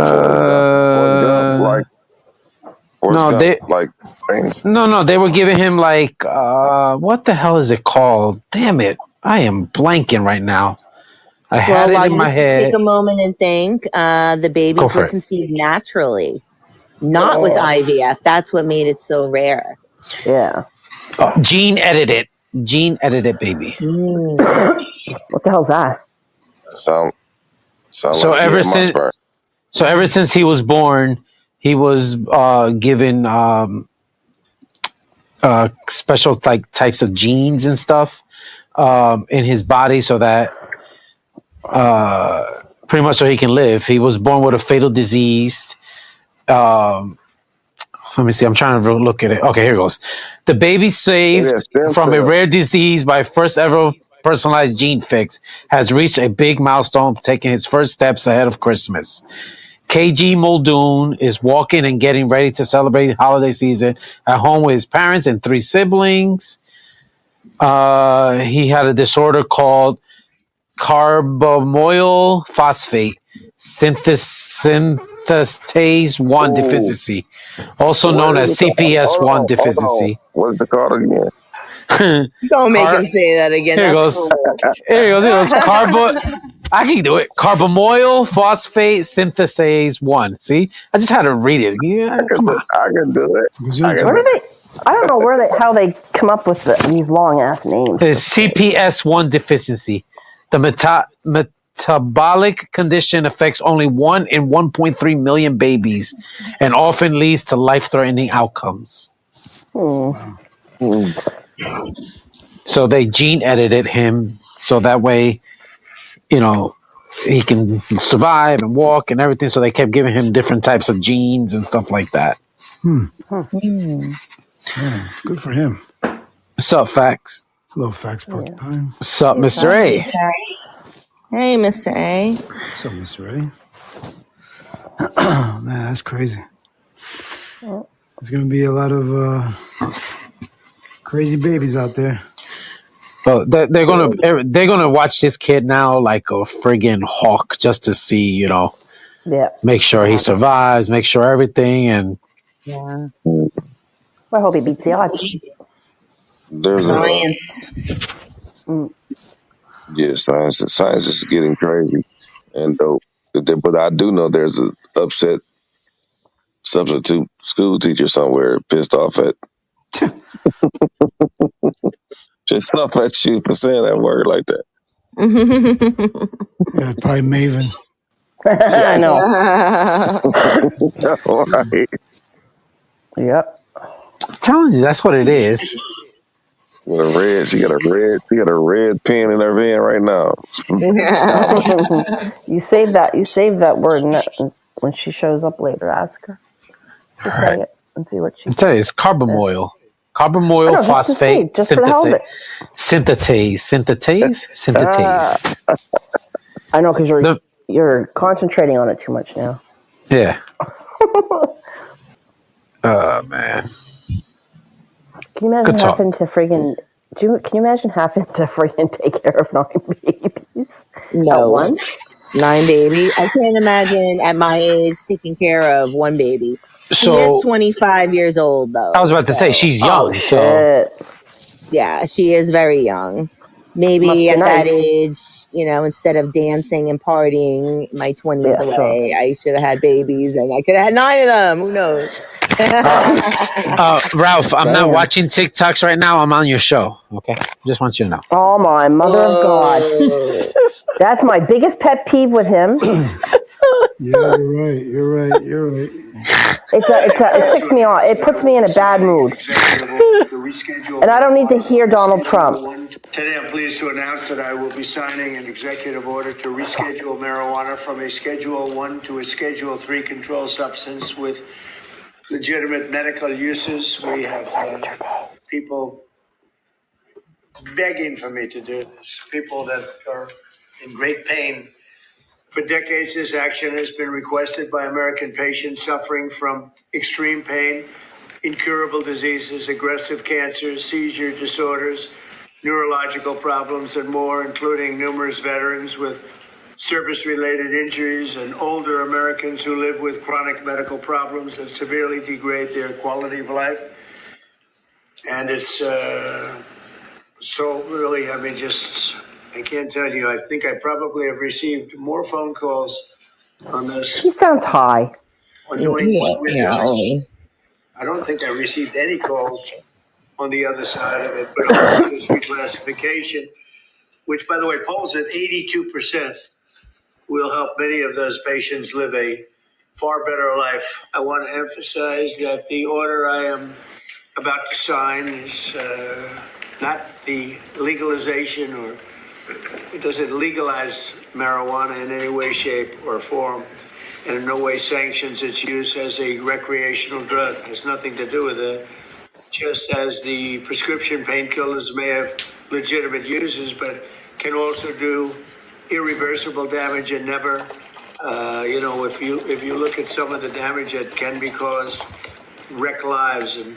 were giving him what the hell is it called? Damn it. I am blanking right now. I had Well, it while in you my head. take a moment and think, the Go babies for were it. conceived naturally, not with Oh, IVF. That's what made it so rare. yeah. Gene edited. Gene edited baby. What the hell's that? Sound So like he ever had my since sperm. so ever since he was born, he was given special like types of genes and stuff in his body so that pretty much so he can live. He was born with a fatal disease. Um, Let me see. I'm trying to look at it. Okay, here it goes. The baby Yeah, saved stem from a cell. rare disease by first ever personalized gene fix has reached a big milestone, taking his first steps ahead of Christmas. KG Muldoon is walking and getting ready to celebrate holiday season at home with his parents and three siblings. He had a disorder called carbamoyl phosphate synthetase 1 Ooh, deficiency, also what known is as it called? CPS1 Hold on. deficiency. What is it called again? Don't make Car- him say that again. Here it That's goes. cruel. Here it goes. Here it goes. I can do it. Carbamoyl phosphate synthase 1. See? I just had to read it. Yeah, come on. I can do it. I can Where do do they? I don't know how they come up with these long ass names. It's CPS1 deficiency. The metabolic condition affects only 1 in 1.3 million babies and often leads to life threatening outcomes. it. So they gene edited him so that way, he can survive and walk and everything. So they kept giving him different types of genes and stuff like that. Yeah, good for him. Sup, Facts? Little facts porcupine. Sup, Mr. A? Hey, Mr. A. What's up, Mr. Ray? Man, that's crazy. There's gonna be a lot of crazy babies out there. Well, they're gonna watch this kid now like a friggin' hawk just to see, Yeah. make sure he survives, make sure everything, and Yeah. I hope he beats the odds. There's Science. science is getting crazy and dope. But I do know there's a upset substitute school teacher somewhere pissed off at just off at you for saying that word like that. Yeah, probably Maven. I know. Right. Yep. I'm telling you, that's what it is. With she got a red pen in her van right now. You save that word when she shows up later. Ask her to say it and see what she. I'm telling you, it's carbamoyl. I Carbamoyl know, just to see, phosphate just for the hell of it. synthetase. I know, because you're concentrating on it too much now. Yeah. Oh man. Can you imagine Good talk. having to friggin' can you imagine having to friggin' take care of 9 babies at No. once? 9 babies. I can't imagine at my age taking care of 1 baby. She is So 25 years old, though. I was about to say she's young. Oh So shit! Yeah, she is very young. Must Maybe be at that nice. age, instead of dancing and partying my 20s Yeah, away, I should have had babies and I could have had 9 of them. Who knows? Ralph, I'm not Damn. watching TikToks right now. I'm on your show. Okay, just want you to know. Oh my mother of God! That's my biggest pet peeve with him. Yeah, you're right. It ticks me off. It puts me in a bad mood. And I don't need to hear Donald Trump. Today I'm pleased to announce that I will be signing an executive order to reschedule marijuana from a Schedule 1 to a Schedule 3 controlled substance with legitimate medical uses. We have people begging for me to do this, people that are in great pain. For decades, this action has been requested by American patients suffering from extreme pain, incurable diseases, aggressive cancers, seizure disorders, neurological problems, and more, including numerous veterans with service-related injuries and older Americans who live with chronic medical problems that severely degrade their quality of life. And it's so really, just I can't tell you. I think I probably have received more phone calls on this, He sounds high. on doing what we're Yeah, doing. always. I don't think I received any calls on the other side of it, but only this reclassification, which, by the way, polls at 82%, will help many of those patients live a far better life. I want to emphasize that the order I am about to sign is not the legalization, or it doesn't legalize marijuana in any way, shape, or form, and in no way sanctions its use as a recreational drug. It has nothing to do with it. Just as the prescription painkillers may have legitimate uses, but can also do irreversible damage and never, if you look at some of the damage that can be caused, wreck lives, and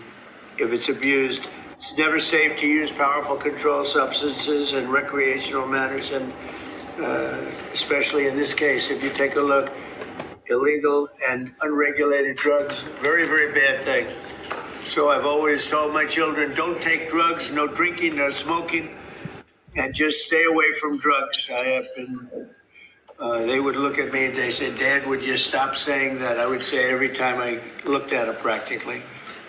if it's abused, it's never safe to use powerful controlled substances in recreational manners, and especially in this case, if you take a look, illegal and unregulated drugs, very, very bad thing. So I've always told my children, don't take drugs, no drinking, no smoking, and just stay away from drugs. I have been, they would look at me and they said, Dad, would you stop saying that? I would say every time I looked at them practically.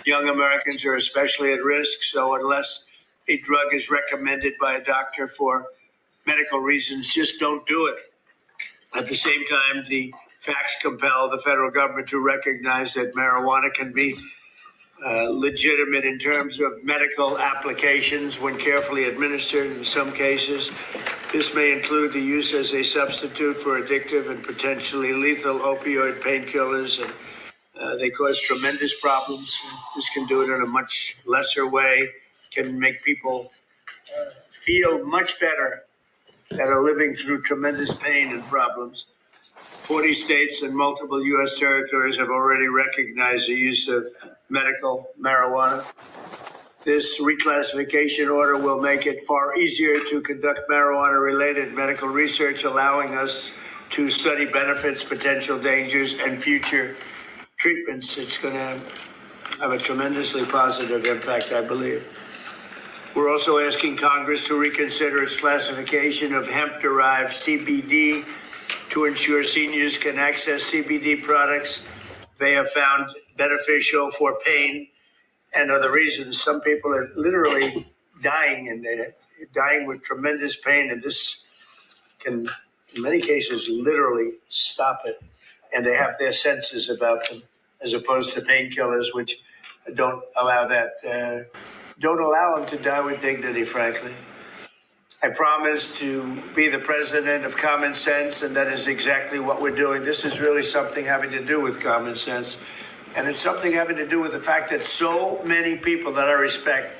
Young Americans are especially at risk, so unless a drug is recommended by a doctor for medical reasons, just don't do it. At the same time, the facts compel the federal government to recognize that marijuana can be legitimate in terms of medical applications when carefully administered in some cases. This may include the use as a substitute for addictive and potentially lethal opioid painkillers, and they cause tremendous problems. This can do it in a much lesser way, can make people feel much better that are living through tremendous pain and problems. 40 states and multiple U.S. territories have already recognized the use of medical marijuana. This reclassification order will make it far easier to conduct marijuana-related medical research, allowing us to study benefits, potential dangers, and future treatments. It's going to have a tremendously positive impact, I believe. We're also asking Congress to reconsider its classification of hemp-derived CBD to ensure seniors can access CBD products they have found beneficial for pain and other reasons. Some people are literally dying, and they're dying with tremendous pain, and this can, in many cases, literally stop it. And they have their senses about them, as opposed to painkillers, which don't allow that, don't allow them to die with dignity, frankly. I promise to be the president of common sense, and that is exactly what we're doing. This is really something having to do with common sense, and it's something having to do with the fact that so many people that I respect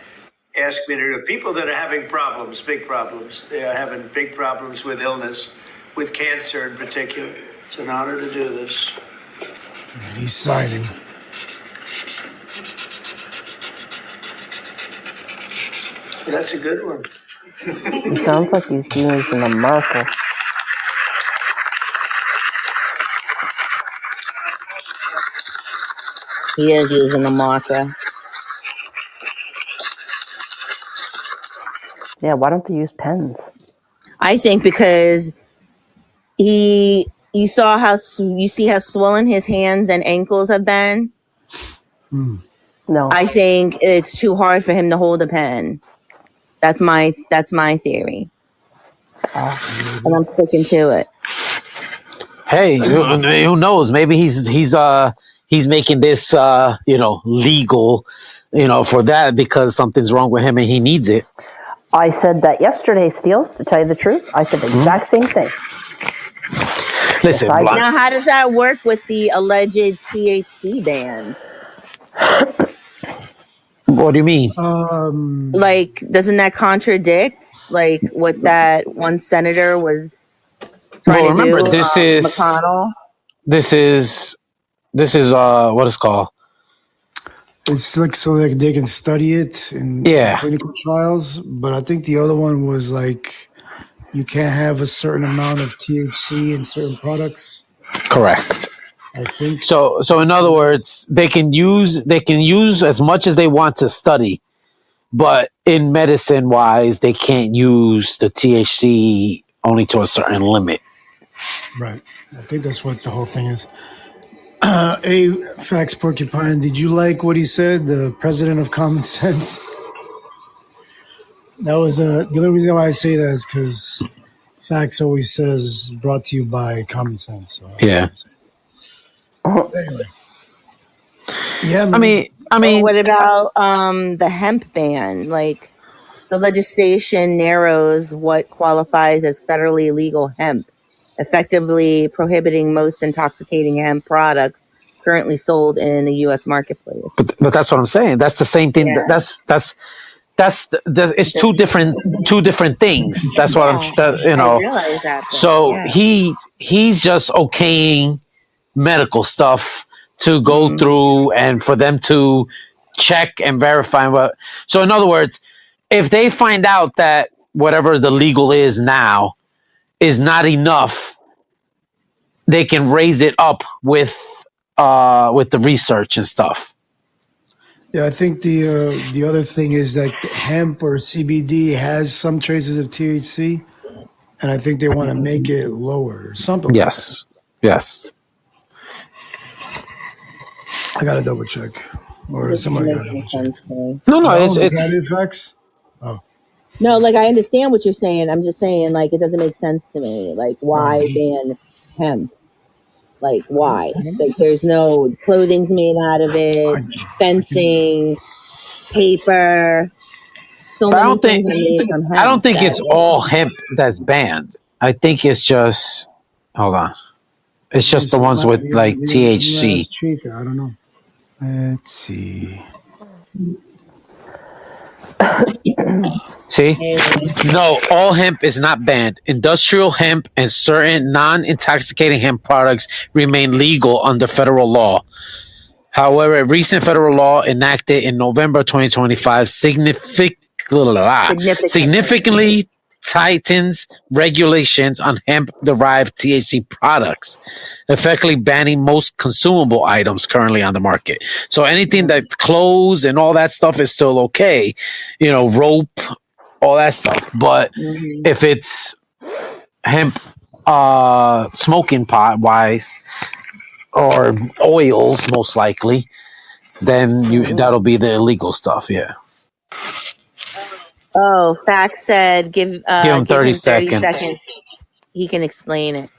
ask me to do it. People that are having problems, big problems. They are having big problems with illness, with cancer in particular. It's an honor to do this. And he's signing. That's a good one. He sounds like he's using a marker. He is using a marker. Yeah, why don't they use pens? I think because you saw you see how swollen his hands and ankles have been. No. I think it's too hard for him to hold a pen. That's my theory, and I'm sticking to it. Hey, who knows? Maybe he's making this legal, for that because something's wrong with him and he needs it. I said that yesterday, Steels, to tell you the truth. I said the exact same thing. Listen, Yes, now how does that work with the alleged THC ban? What do you mean? Like, doesn't that contradict like what that one senator was trying to do? This is McConnell. This is what it's called. It's like so like they can study it in clinical trials, but I think the other one was like you can't have a certain amount of THC in certain products. Correct. I think so. In other words, they can use as much as they want to study, but in medicine wise, they can't use the THC only to a certain limit. Right. I think that's what the whole thing is. Fax Porcupine, did you like what he said, the president of common sense? That was the only reason why I say that is because Fax always says brought to you by common sense. So that's what Yeah. I'm saying. Anyway. Yeah, man. I mean, what about the hemp ban? Like, the legislation narrows what qualifies as federally legal hemp, effectively prohibiting most intoxicating hemp products currently sold in the U.S. marketplace. but that's what I'm saying. That's the same thing. Yeah. It's two different things. That's what I realize that. So he's just okaying medical stuff to go through and for them to check and verify what. So in other words, if they find out that whatever the legal is now is not enough, they can raise it up with the research and stuff. Yeah, I think the other thing is that hemp or CBD has some traces of THC, and I think they want to make it lower or something. Yes. Yes. I gotta double check, or somebody gotta double check. No, Is that it, Fax? Oh, No, like I understand what you're saying. I'm just saying, like, it doesn't make sense to me. Like, why ban hemp? Like, why? Like, there's no clothing's made out of it, fencing, paper. So But I many don't think things are made from hemp. I don't think it's all hemp that's banned. I think it's just hold on. It's just the ones with like THC. I don't know. Let's see. See? No, all hemp is not banned. Industrial hemp and certain non-intoxicating hemp products remain legal under federal law. However, a recent federal law enacted in November 2025 significantly tightens regulations on hemp-derived THC products, effectively banning most consumable items currently on the market. So anything that clothes and all that stuff is still okay, rope, all that stuff. But if it's hemp, smoking pot wise, or oils, most likely, then that'll be the illegal stuff. Yeah. Oh, Fax said give him 30 seconds. He can explain it.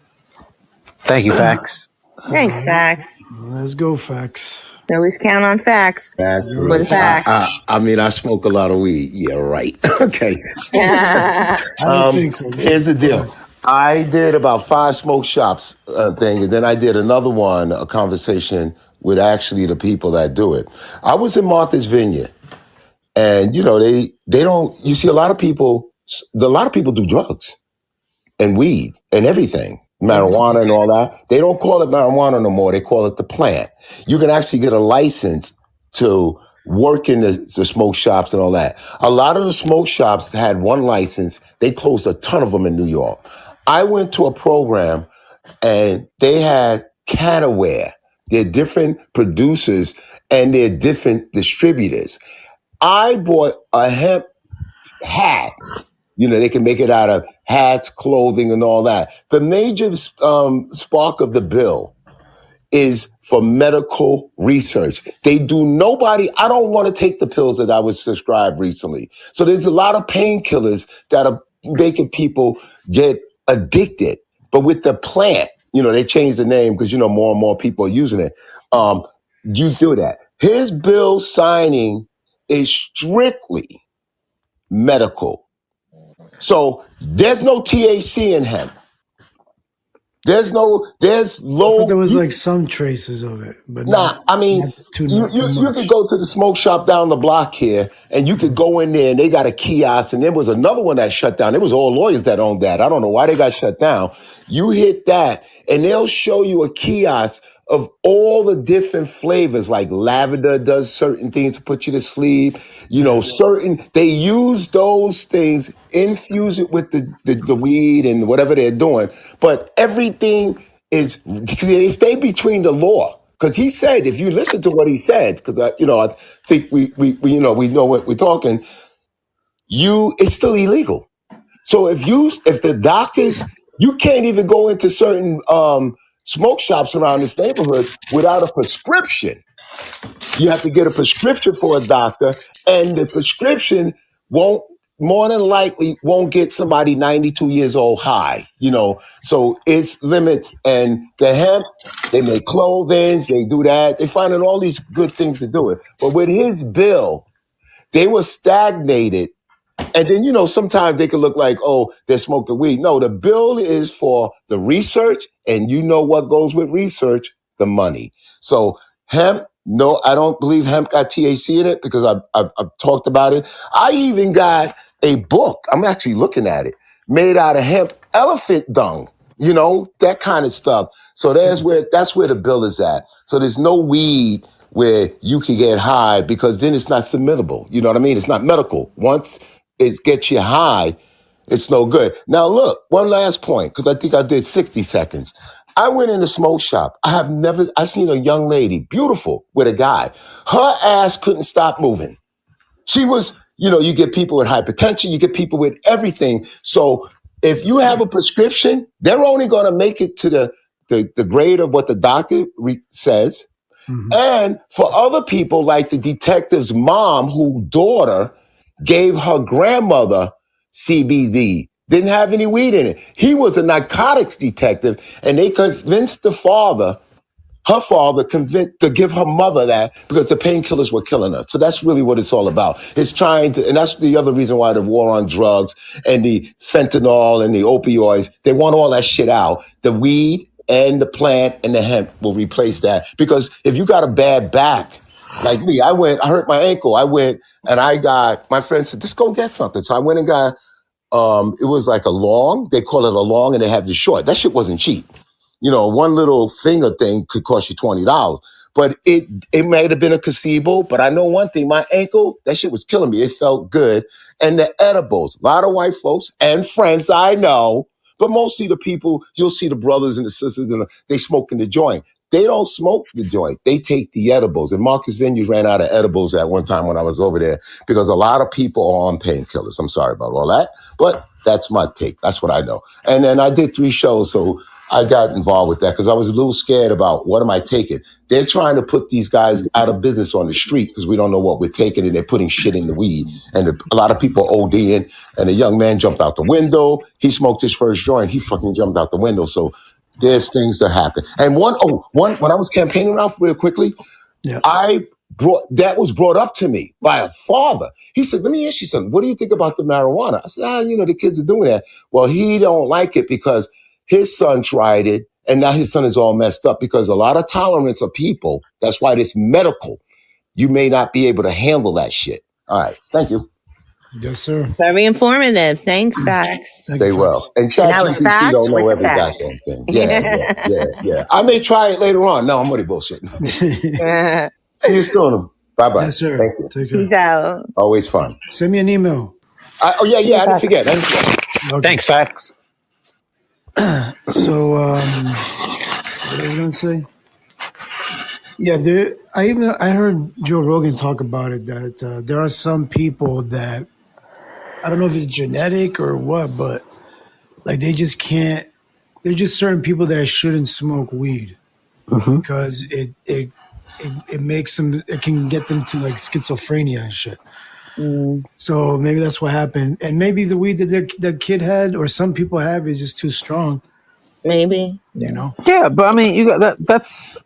Thank you, Fax. Thanks, Fax. Let's go, Fax. Always count on Fax. For the facts. I mean, I smoke a lot of weed. Yeah, right. Okay. I don't think so. Here's the deal. I did about 5 smoke shops thing, and then I did another one, a conversation with actually the people that do it. I was in Martha's Vineyard, and they don't. You see, a lot of people do drugs and weed and everything, marijuana and all that. They don't call it marijuana no more. They call it the plant. You can actually get a license to work in the smoke shops and all that. A lot of the smoke shops had one license. They closed a ton of them in New York. I went to a program and they had Canaware. They're different producers and they're different distributors. I bought a hemp hat. They can make it out of hats, clothing, and all that. The major spark of the bill is for medical research. I don't want to take the pills that I was prescribed recently. So there's a lot of painkillers that are making people get addicted. But with the plant, they changed the name because, more and more people are using it. You do that. His bill signing is strictly medical. So there's no THC in hemp. There's low. I thought there was like some traces of it, but not too much. You could go to the smoke shop down the block here, and you could go in there, and they got a kiosk, and there was another one that shut down. It was all lawyers that owned that. I don't know why they got shut down. You hit that, and they'll show you a kiosk of all the different flavors, like lavender does certain things to put you to sleep. They use those things, infuse it with the weed and whatever they're doing. But everything they stay between the law. Because he said, if you listen to what he said, because I think we know what we're talking. it's still illegal. So if the doctors, you can't even go into certain smoke shops around this neighborhood without a prescription. You have to get a prescription for a doctor, and the prescription won't more than likely won't get somebody 92 years old high. So it's limits. And the hemp, they make clothing, they do that. They finding all these good things to do it. But with his bill, they were stagnated. And then, sometimes they can look like, oh, they're smoking weed. No, the bill is for the research, and you know what goes with research? The money. So hemp, no, I don't believe hemp got THC in it because I've talked about it. I even got a book, I'm actually looking at it, made out of hemp elephant dung, that kind of stuff. So that's where the bill is at. So there's no weed where you can get high because then it's not submittable. You know what I mean? It's not medical. Once it gets you high, it's no good. Now, look, one last point, because I think I did 60 seconds. I went in a smoke shop. I seen a young lady, beautiful, with a guy. Her ass couldn't stop moving. She was, you get people with hypertension, you get people with everything. So if you have a prescription, they're only going to make it to the grade of what the doctor says. Mm-hmm. And for other people, like the detective's mom, whose daughter gave her grandmother CBD, didn't have any weed in it. He was a narcotics detective, and they convinced her father convinced to give her mother that because the painkillers were killing her. So that's really what it's all about. It's trying to, and that's the other reason why the war on drugs and the fentanyl and the opioids, they want all that shit out. The weed and the plant and the hemp will replace that. Because if you got a bad back, like me, I hurt my ankle. I went and my friend said, just go get something. So I went and got, it was like a long, they call it a long and they have the short. That shit wasn't cheap. One little finger thing could cost you $20. But it might have been a placebo. But I know one thing, my ankle, that shit was killing me. It felt good. And the edibles, a lot of white folks and friends I know, but mostly the people, you'll see the brothers and the sisters, and they smoking the joint. They don't smoke the joint. They take the edibles. And Marcus Vineyards ran out of edibles at one time when I was over there because a lot of people are on painkillers. I'm sorry about all that, but that's my take. That's what I know. And then I did 3 shows, so I got involved with that because I was a little scared about what am I taking. They're trying to put these guys out of business on the street because we don't know what we're taking, and they're putting shit in the weed. And a lot of people are ODing, and a young man jumped out the window. He smoked his first joint. He fucking jumped out the window. So there's things that happen. And one, when I was campaigning around real quickly, Yeah. that was brought up to me by a father. He said, let me ask you something. What do you think about the marijuana? I said, the kids are doing that. Well, he don't like it because his son tried it, and now his son is all messed up because a lot of tolerance of people. That's why it's medical. You may not be able to handle that shit. All right. Thank you. Yes, sir. Very informative. Thanks, Facts. Stay well. And that was ChatGPT facts don't know with the every facts. goddamn thing. Yeah. I may try it later on. No, I'm only bullshitting. See you soon. Bye-bye. Yes, sir. Thank you. Take care. Peace out. Always fun. Send me an email. I didn't forget. Okay. Thanks, Facts. So, what was I going to say? Yeah, I heard Joe Rogan talk about it, that there are some people that, I don't know if it's genetic or what, but like they just can't, there's just certain people that shouldn't smoke weed because it makes them, it can get them to like schizophrenia and shit. So maybe that's what happened. And maybe the weed that that kid had or some people have is just too strong. Maybe. Yeah, but I mean, you got that's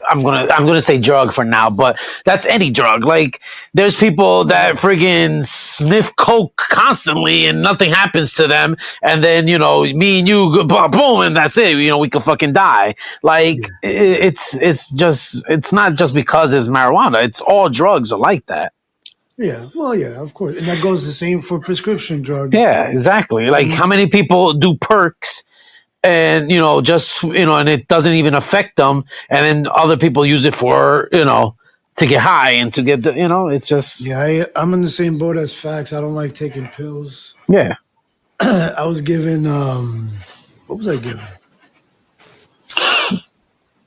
I'm gonna say drug for now, but that's any drug. Like, there's people that friggin' sniff coke constantly and nothing happens to them, and then me and you, boom, and that's it. We could fucking die. Like, it's not just because it's marijuana. It's all drugs are like that. Yeah, well, yeah, of course, and that goes the same for prescription drugs. Yeah, exactly. Like, how many people do perks? And and it doesn't even affect them, and then other people use it for to get high and to get it's just I'm in the same boat as Facts. I don't like taking pills. Yeah. I was given what was I given?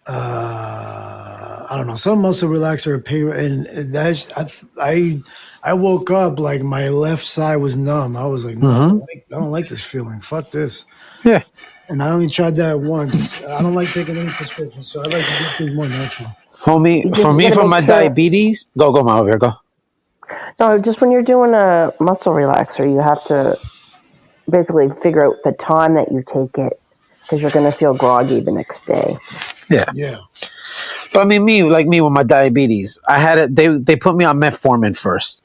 I don't know, some muscle relaxer or pain, and that I woke up like my left side was numb. I was like, no, Mm-hmm. I don't like this feeling. Fuck this. Yeah. And I only tried that once. I don't like taking any prescriptions, so I like to do things more natural. Homie, You for just me, got to for make my sure. diabetes, go, my over here, go. No, just when you're doing a muscle relaxer, you have to basically figure out the time that you take it because you're going to feel groggy the next day. Yeah. Yeah. But I mean, me with my diabetes, I had it. They put me on metformin first,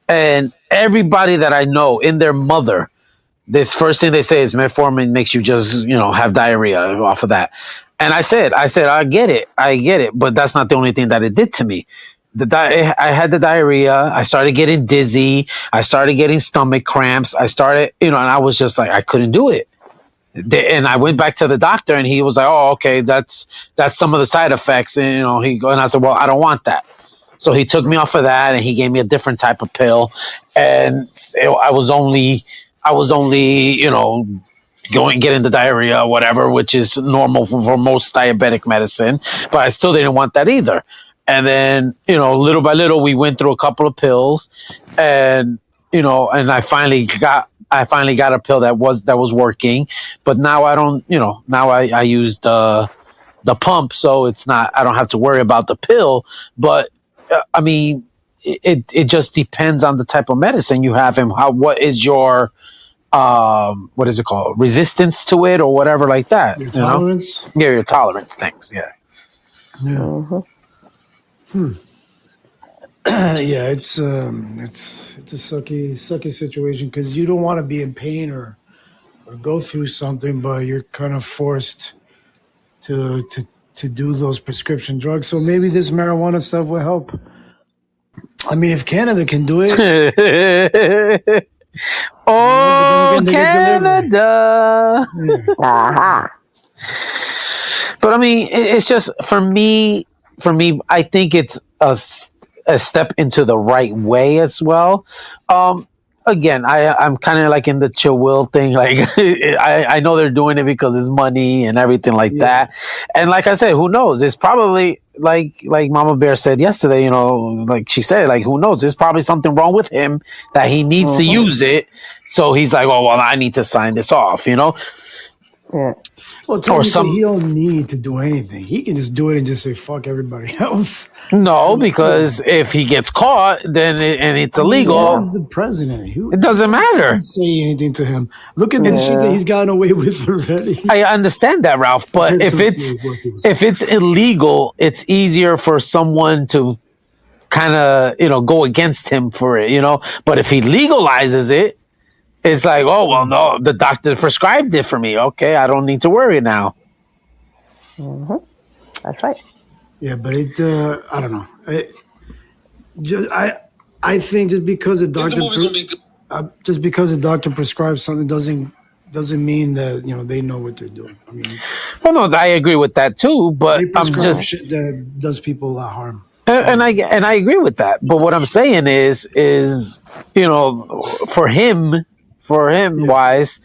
and everybody that I know in their mother, this first thing they say is metformin makes you just have diarrhea off of that. And I said, I get it, but that's not the only thing that it did to me. I had the diarrhea. I started getting dizzy. I started getting stomach cramps. I started, and I was just like, I couldn't do it. And I went back to the doctor, and he was like, "Oh, okay, that's some of the side effects." And and I said, "Well, I don't want that." So he took me off of that, and he gave me a different type of pill. And I was only going getting the diarrhea or whatever, which is normal for most diabetic medicine. But I still didn't want that either. And then little by little, we went through a couple of pills, and and I finally got a pill that was working. But now I don't, now I use the pump, so it's not, I don't have to worry about the pill. But I mean, it just depends on the type of medicine you have and what is your what is it called, resistance to it or whatever like that. Your tolerance? Yeah, your tolerance. Thanks. Yeah. Yeah. Yeah, it's a sucky situation because you don't want to be in pain or go through something, but you're kind of forced to do those prescription drugs. So maybe this marijuana stuff will help. I mean, if Canada can do it, but then Oh, again, they get delivery. Canada. Yeah. Aha. But I mean, it's just for me. I think it's a step into the right way as well. Again, I'm kind of like in the chill will thing. Like I know they're doing it because it's money and everything like Yeah. that. And like I said, who knows? It's probably like Mama Bear said yesterday. Like she said, like who knows? There's probably something wrong with him that he needs to use it. So he's like, oh well, I need to sign this off. Yeah. Well, Or technically, some he don't need to do anything. He can just do it and just say fuck everybody else. No, because if he gets caught, and it's I mean, illegal, he's the president. it doesn't Who matter. can say anything to him? Look at the shit that he's gotten away with already. I understand that, Ralph, but Compared if to it's what he was- if it's illegal, it's easier for someone to kind of go against him for it. But if he legalizes it, it's like, oh well, no, the doctor prescribed it for me. Okay, I don't need to worry now. That's right. Yeah, but I don't know. I think just because a doctor prescribes something doesn't mean that they know what they're doing. I mean, Well, no, I agree with that too. But they I'm prescribe just shit that does people a lot of harm. and I agree with that. But what I'm saying is for him wise,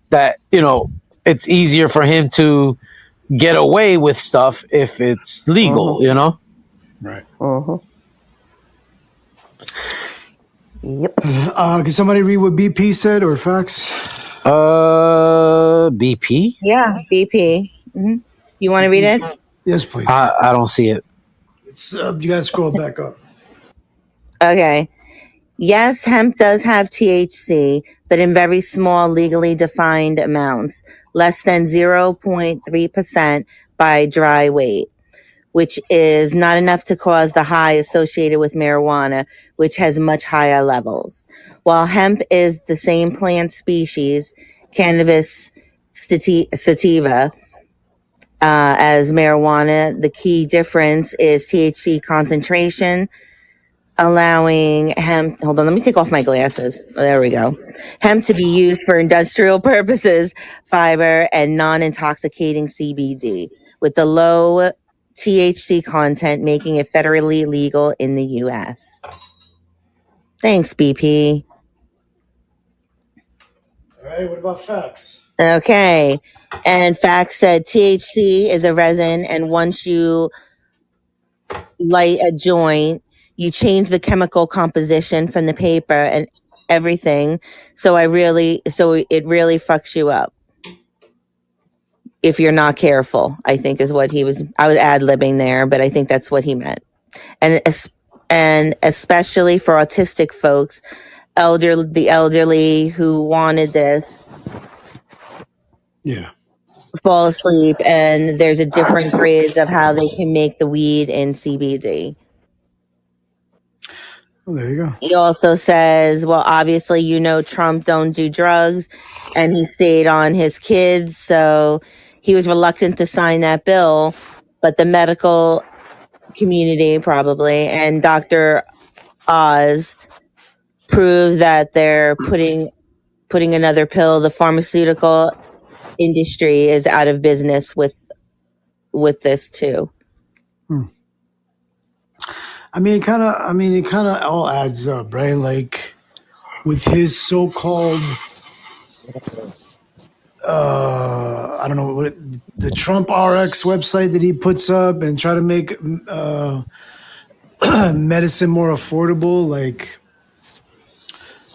that it's easier for him to get away with stuff if it's legal. Right. Yep. Can somebody read what BP said or facts? BP. Yeah, BP. You want to read it? Yes, please. I don't see it. It's you guys scroll back up. Okay. Yes, hemp does have THC, but in very small, legally defined amounts, less than 0.3% by dry weight, which is not enough to cause the high associated with marijuana, which has much higher levels. While hemp is the same plant species, cannabis sativa, as marijuana, the key difference is THC concentration, allowing hemp, hold on, let me take off my glasses. There we go. Hemp to be used for industrial purposes, fiber, and non-intoxicating CBD, with the low THC content making it federally legal in the U.S. Thanks, BP. All right. What about facts? Okay. And facts said THC is a resin, and once you light a joint, you change the chemical composition from the paper and everything. So it really fucks you up if you're not careful, I think is what I was ad-libbing there, but I think that's what he meant. And especially for autistic folks, the elderly who wanted this Yeah. fall asleep, and there's a different grades of how they can make the weed in CBD. Well, there you go. He also says, well, obviously, Trump don't do drugs, and he stayed on his kids, so he was reluctant to sign that bill, but the medical community probably and Dr. Oz prove that they're putting another pill. The pharmaceutical industry is out of business with this too. I mean, it kind of all adds up, right? Like with his so-called, I don't know what the Trump RX website that he puts up and try to make medicine more affordable. Like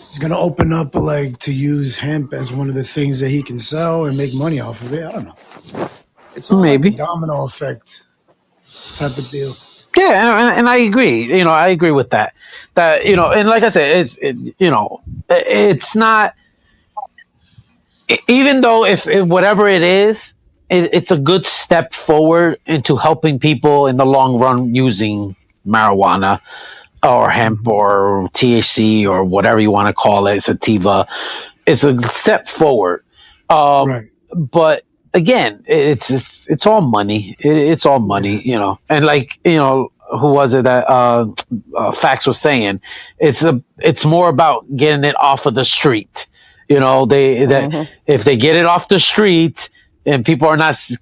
he's gonna open up like to use hemp as one of the things that he can sell and make money off of it. I don't know. It's all like a domino effect type of deal. Yeah, and I agree. I agree with that. And like I said, it's not. Even though if whatever it is, it's a good step forward into helping people in the long run using marijuana or hemp or THC or whatever you want to call it, sativa. It's a step forward. Right. But again, it's all money. It's all money, And like who was it that Fax was saying? It's more about getting it off of the street. That if they get it off the street and people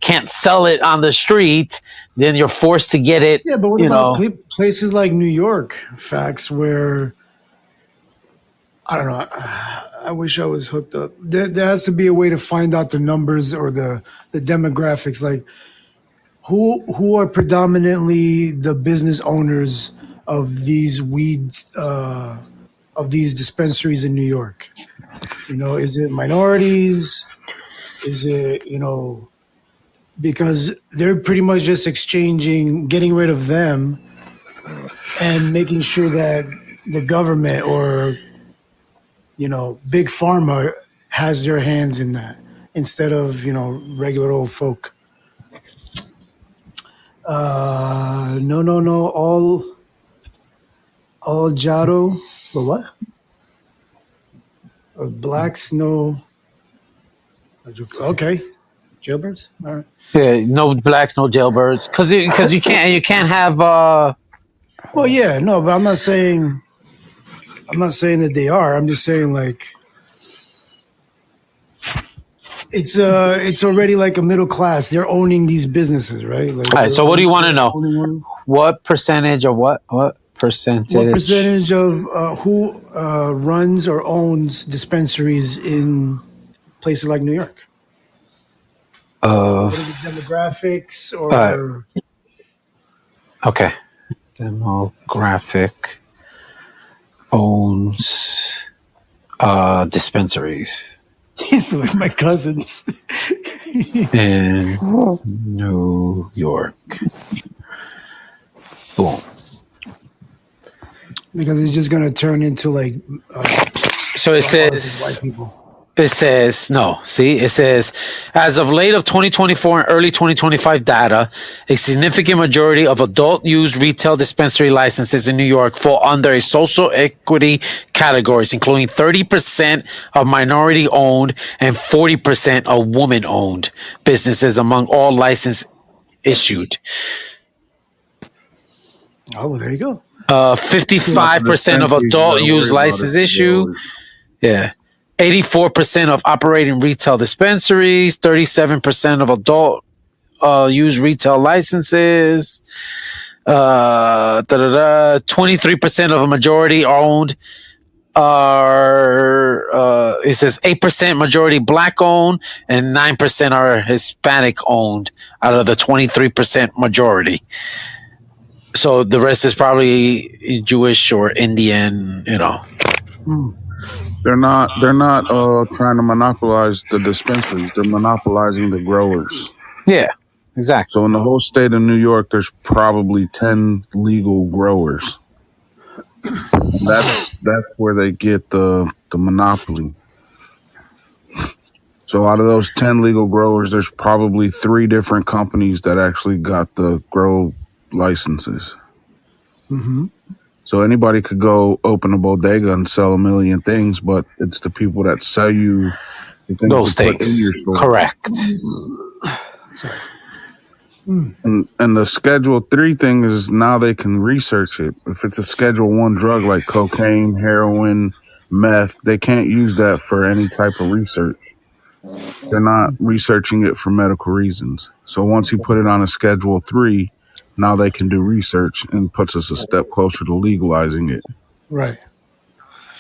can't sell it on the street, then you're forced to get it. Yeah, but what about places like New York, Fax, where I don't know. I wish I was hooked up. There has to be a way to find out the numbers or the demographics. Like who are predominantly the business owners of these weeds of these dispensaries in New York? Is it minorities? Is it because they're pretty much just getting rid of them, and making sure that the government or big pharma has their hands in that instead of, regular old folk. No. All Jaro. What? Blacks, no. Okay. Jailbirds? All right. Yeah, no blacks, no jailbirds. Because you can't have. Well, yeah, no, but I'm not saying that they are. I'm just saying like it's already like a middle class. They're owning these businesses, right? Like, all right. So what do you want to know? What percentage of what percentage? What percentage of who runs or owns dispensaries in places like New York? What is the demographics or? Okay. Demographic owns dispensaries. He's like my cousins. In New York. Boom. Because it's just going to turn into like. So it says. White people. It says, no, see, it says, as of late of 2024 and early 2025 data, a significant majority of adult use retail dispensary licenses in New York fall under a social equity categories, including 30% of minority owned and 40% of woman owned businesses among all licenses issued. Oh, well, there you go. 55% of adult use license issue. Yeah. 84% of operating retail dispensaries, 37% of adult use retail licenses, 23% of a majority owned are, it says 8% majority black owned and 9% are Hispanic owned out of the 23% majority. So the rest is probably Jewish or Indian, you know. They're not trying to monopolize the dispensaries. They're monopolizing the growers. Yeah, exactly. So in the whole state of New York, there's probably 10 legal growers. And that's where they get the monopoly. So out of those 10 legal growers, there's probably 3 different companies that actually got the grow licenses. Mm-hmm. So anybody could go open a bodega and sell a million things, but it's the people that sell you the things Those to put in things. your store. Correct. Sorry. And the Schedule 3 thing is now they can research it. If it's a Schedule 1 drug like cocaine, heroin, meth, they can't use that for any type of research. They're not researching it for medical reasons. So once you put it on a Schedule 3, now they can do research and puts us a step closer to legalizing it. Right.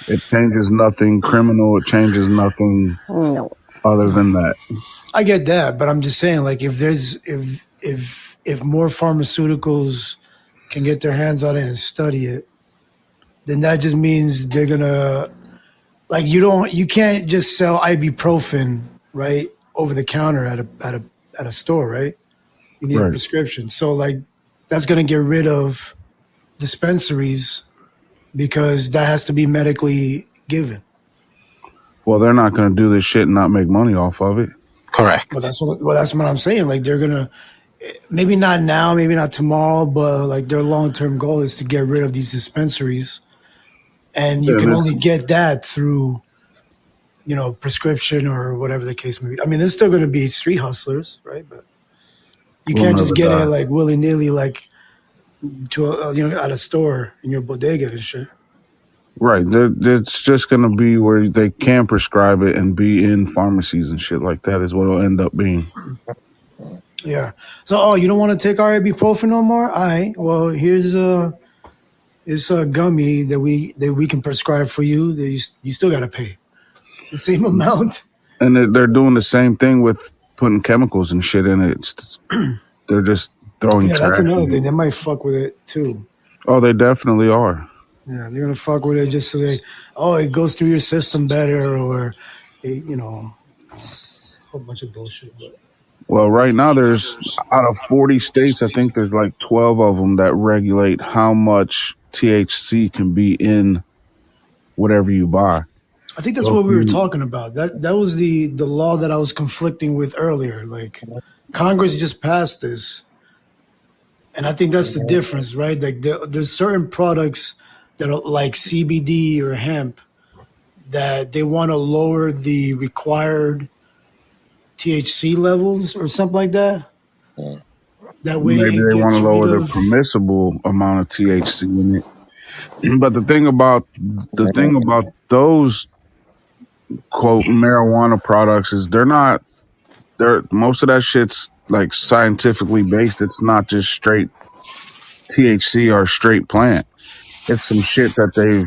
It changes nothing criminal. It changes nothing other than that. I get that, but I'm just saying, like, if more pharmaceuticals can get their hands on it and study it, then that just means they're gonna, like, you can't just sell ibuprofen, right, over the counter at a store, right? You need a prescription. So, like, that's gonna get rid of dispensaries because that has to be medically given. Well, they're not going to do this shit and not make money off of it. Correct. Well, that's what I'm saying. Like, they're gonna, maybe not now, maybe not tomorrow, but like their long-term goal is to get rid of these dispensaries, and you can only get that through, prescription or whatever the case may be. I mean, there's still going to be street hustlers, right? But you can't just get it like willy-nilly, like to at a store in your bodega and shit. Right. It's just going to be where they can prescribe it and be in pharmacies and shit like that is what it'll end up being. Yeah. So, you don't want to take our ibuprofen no more? All right. Well, here's a gummy that we can prescribe for you. That you still got to pay the same amount. And they're doing the same thing with putting chemicals and shit in it. They're just throwing trash. Yeah, that's another thing. They might fuck with it too. Oh, they definitely are. Yeah, they're gonna fuck with it just so it goes through your system better, or it's a whole bunch of bullshit. But. Well, right now there's out of 40 states, I think there's like 12 of them that regulate how much THC can be in whatever you buy. I think that's what we were talking about. That was the law that I was conflicting with earlier. Like, Congress just passed this, and I think that's the difference, right? Like, there's certain products that are like CBD or hemp that they want to lower the required THC levels or something like that. That way, maybe they want to lower the permissible amount of THC in it. But the thing about those quote marijuana products is most of that shit's like scientifically based. It's not just straight THC or straight plant. It's some shit that they've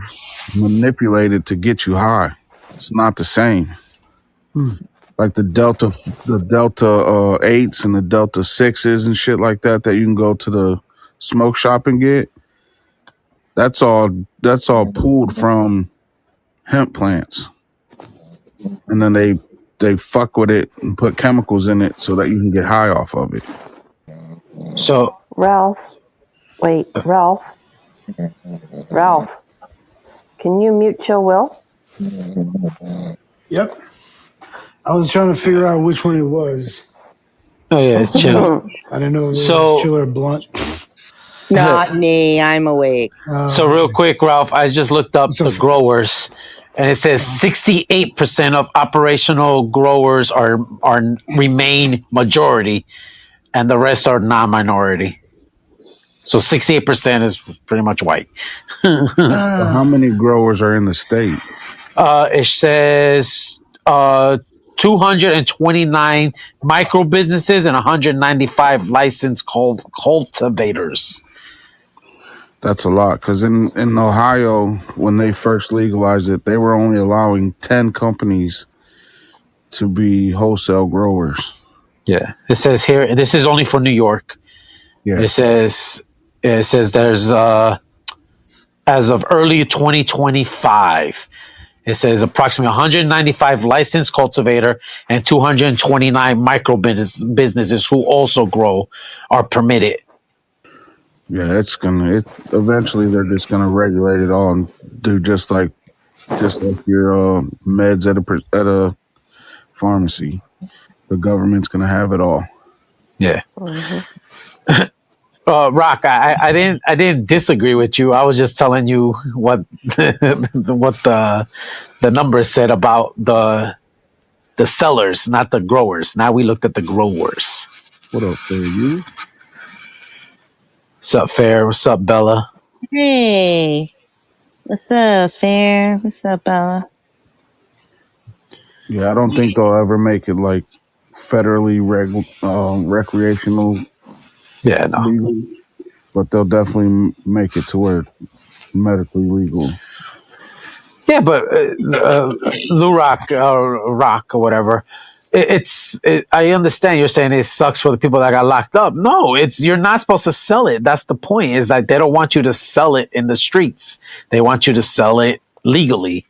manipulated to get you high. It's not the same. Like the Delta 8s and the Delta 6s and shit like that you can go to the smoke shop and get. That's all pulled from hemp plants. And then they fuck with it and put chemicals in it so that you can get high off of it. So Ralph, can you mute Chill Will? Yep. I was trying to figure out which one it was. Oh yeah, it's Chill. I didn't know if it was Chill or Blunt. Not me. I'm awake. So real quick, Ralph, I just looked up the growers, and it says 68% of operational growers are remain majority, and the rest are non-minority. So 68% is pretty much white. So how many growers are in the state? It says 229 micro businesses and 195 licensed cultivators. That's a lot, because in Ohio, when they first legalized it, they were only allowing 10 companies to be wholesale growers. Yeah. It says here, this is only for New York. Yeah. It says It says there's as of early 2025. It says approximately 195 licensed cultivator and 229 micro businesses who also grow are permitted. Yeah, eventually they're just gonna regulate it all and do just like your meds at a pharmacy. The government's gonna have it all. Yeah. Mhm. Rock, I didn't disagree with you. I was just telling you what what the numbers said about the sellers, not the growers. Now we looked at the growers. What up, there, you? What's up, Fair? What's up, Bella? Hey, what's up, Fair? What's up, Bella? Yeah, I don't think they'll ever make it like federally recreational Yeah, no. legal, but they'll definitely make it to where medically legal. Yeah, but Lou Rock, Rock or whatever. I understand you're saying it sucks for the people that got locked up. No, you're not supposed to sell it. That's the point. Is that they don't want you to sell it in the streets. They want you to sell it legally.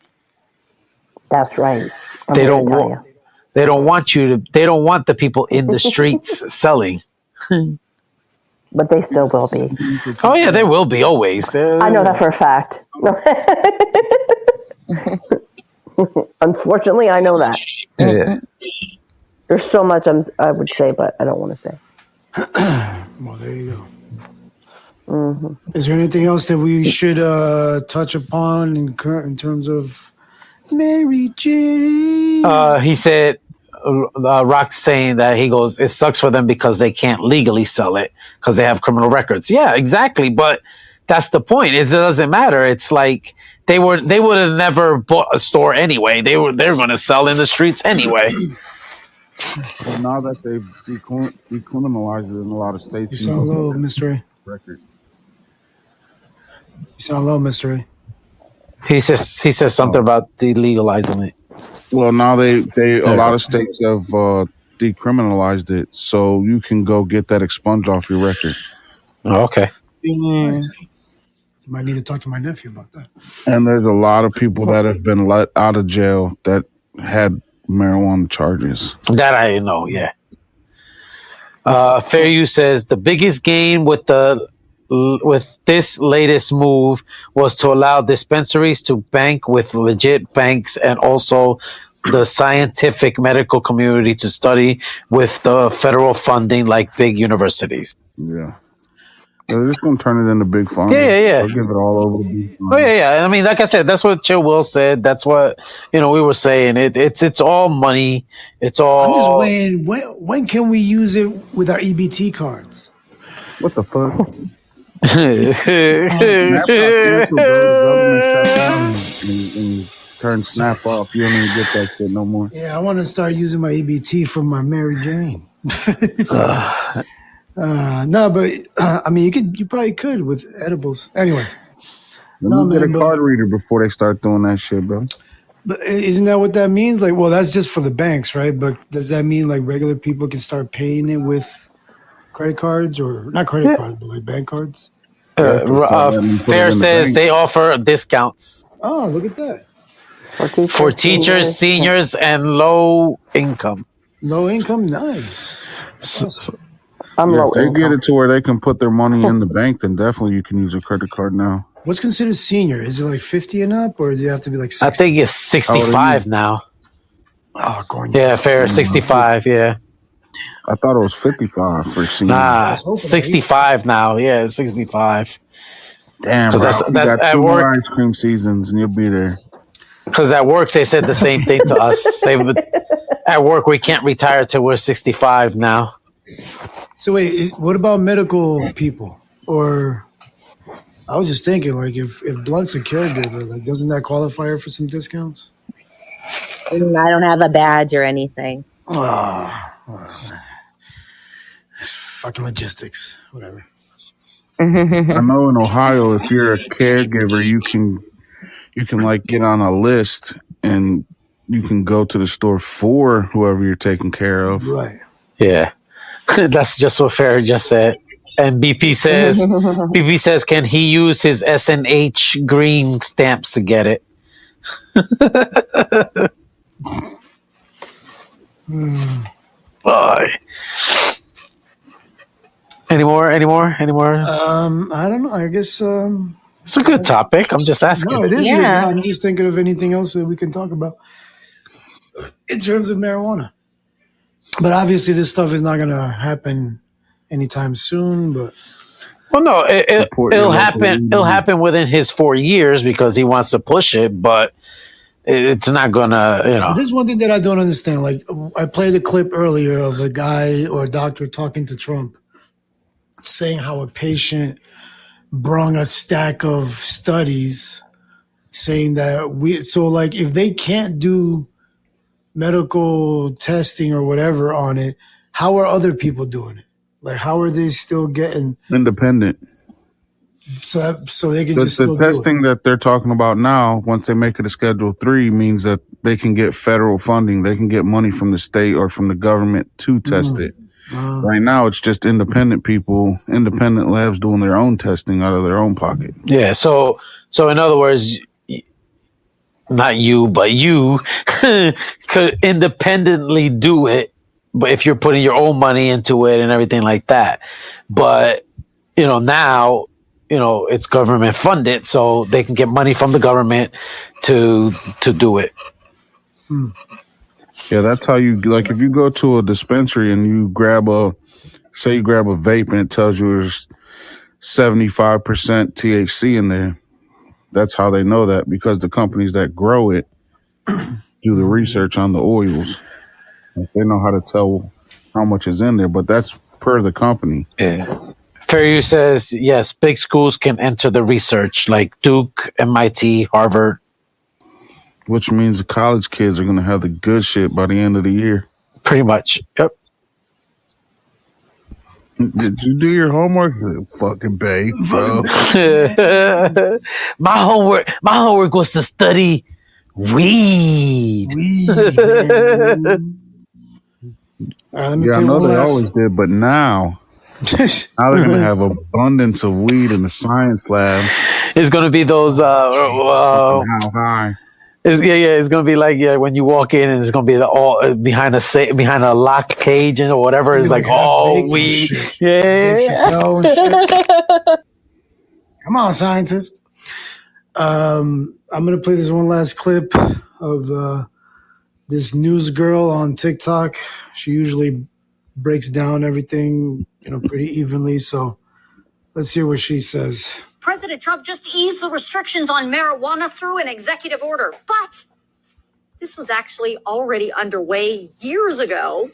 That's right. They don't want. They don't want you to. They don't want the people in the streets selling. But they still will be. Oh yeah, they will be always. I know that for a fact. Unfortunately, I know that. Yeah. There's so much I would say, but I don't want to say. Well, there you go. Is there anything else that we should touch upon in terms of Mary Jane? He said, Rock's saying that he goes, it sucks for them because they can't legally sell it because they have criminal records. Yeah, exactly. But that's the point. It doesn't matter. It's like they would have never bought a store anyway. They're going to sell in the streets anyway. Well, now that they've decriminalized it in a lot of states, You sound low, Mr. A. record. You sound low, Mr. A. He says something about delegalizing it. Well, now a lot of states have decriminalized it, so you can go get that expunged off your record. Oh, okay. Nice. Might need to talk to my nephew about that. And there's a lot of people that have been let out of jail that had marijuana charges. That I didn't know. Yeah. Fair Use says the biggest gain with this latest move was to allow dispensaries to bank with legit banks and also the scientific medical community to study with the federal funding like big universities. Yeah. They're just going to turn it into big pharma. Yeah. They'll give it all over to big pharma. Oh yeah. I mean, like I said, that's what Chill Will said. That's what we were saying. It's all money. It's all. I'm just waiting. When can we use it with our EBT cards? What the fuck? and turn Snap off. You don't even get that shit no more. Yeah, I want to start using my EBT for my Mary Jane. No, but I mean, you probably could with edibles. Anyway, Let me get a card reader before they start doing that shit, bro. But isn't that what that means? Like, well, that's just for the banks, right? But does that mean like regular people can start paying it with credit cards, or not credit cards, but like bank cards? Fair says they offer discounts. Oh, look at that. For teachers, seniors, and low income. Low income, nice. Awesome. If they get it to where they can put their money in the bank, then definitely you can use a credit card now. What's considered senior? Is it like 50 and up, or do you have to be like 60? I think it's 65 now. Oh, going. Yeah, fair. 65, yeah. I thought it was 55 for senior. Nah, 65 now. Yeah, it's 65. Damn, bro. That's at work. More ice cream seasons, and you'll be there. Because at work, they said the same thing to us. At work, we can't retire till we're 65 now. So wait, what about medical people? Or I was just thinking, like, if Blunt's a caregiver, like, doesn't that qualify her for some discounts? I don't have a badge or anything. Fucking logistics, whatever. I know in Ohio, if you're a caregiver, you can like get on a list and you can go to the store for whoever you're taking care of. Right. Yeah. That's just what Farrah just said. And BP says, can he use his SNH green stamps to get it? Boy. Any more? I don't know. I guess It's a good topic. I'm just asking. no, it is. Yeah. I'm just thinking of anything else that we can talk about in terms of marijuana. But obviously, this stuff is not going to happen anytime soon. But Well, no, Support your it'll local happen. It'll weed. happen within his 4 years because he wants to push it, but it's not gonna. But this is one thing that I don't understand. Like, I played a clip earlier of a guy or a doctor talking to Trump, saying how a patient brung a stack of studies, saying that like, if they can't do medical testing or whatever on it, how are other people doing it? Like, how are they still getting Independent. so they can The, just the still do it? testing that they're talking about now, once they make it a Schedule 3, means that they can get federal funding. They can get money from the state or from the government to test it. Right now, it's just independent people, independent labs doing their own testing out of their own pocket. Yeah. So in other words, not you, but you could independently do it, but if you're putting your own money into it and everything like that. But now, it's government funded, so they can get money from the government to do it. Yeah, that's how you, like, if you go to a dispensary and you grab a vape and it tells you there's 75% THC in there, that's how they know that, because the companies that grow it do the research on the oils. Like, they know how to tell how much is in there, but that's per the company. Yeah. Fair says, yes, big schools can enter the research like Duke, MIT, Harvard. Which means the college kids are going to have the good shit by the end of the year. Pretty much. Yep. Did you do your homework? Fucking babe, bro. My homework was to study weed. All right, let me Yeah, I play know one they last. always did, but now they're going to have abundance of weed in the science lab. It's going to be those How high? it's going to be like when you walk in and it's going to be all behind a locked cage and or whatever. It's like all weed. Yeah. Come on, scientist. I'm gonna play this one last clip of this news girl on TikTok. She usually breaks down everything, pretty evenly. So let's hear what she says. President Trump just eased the restrictions on marijuana through an executive order, but this was actually already underway years ago,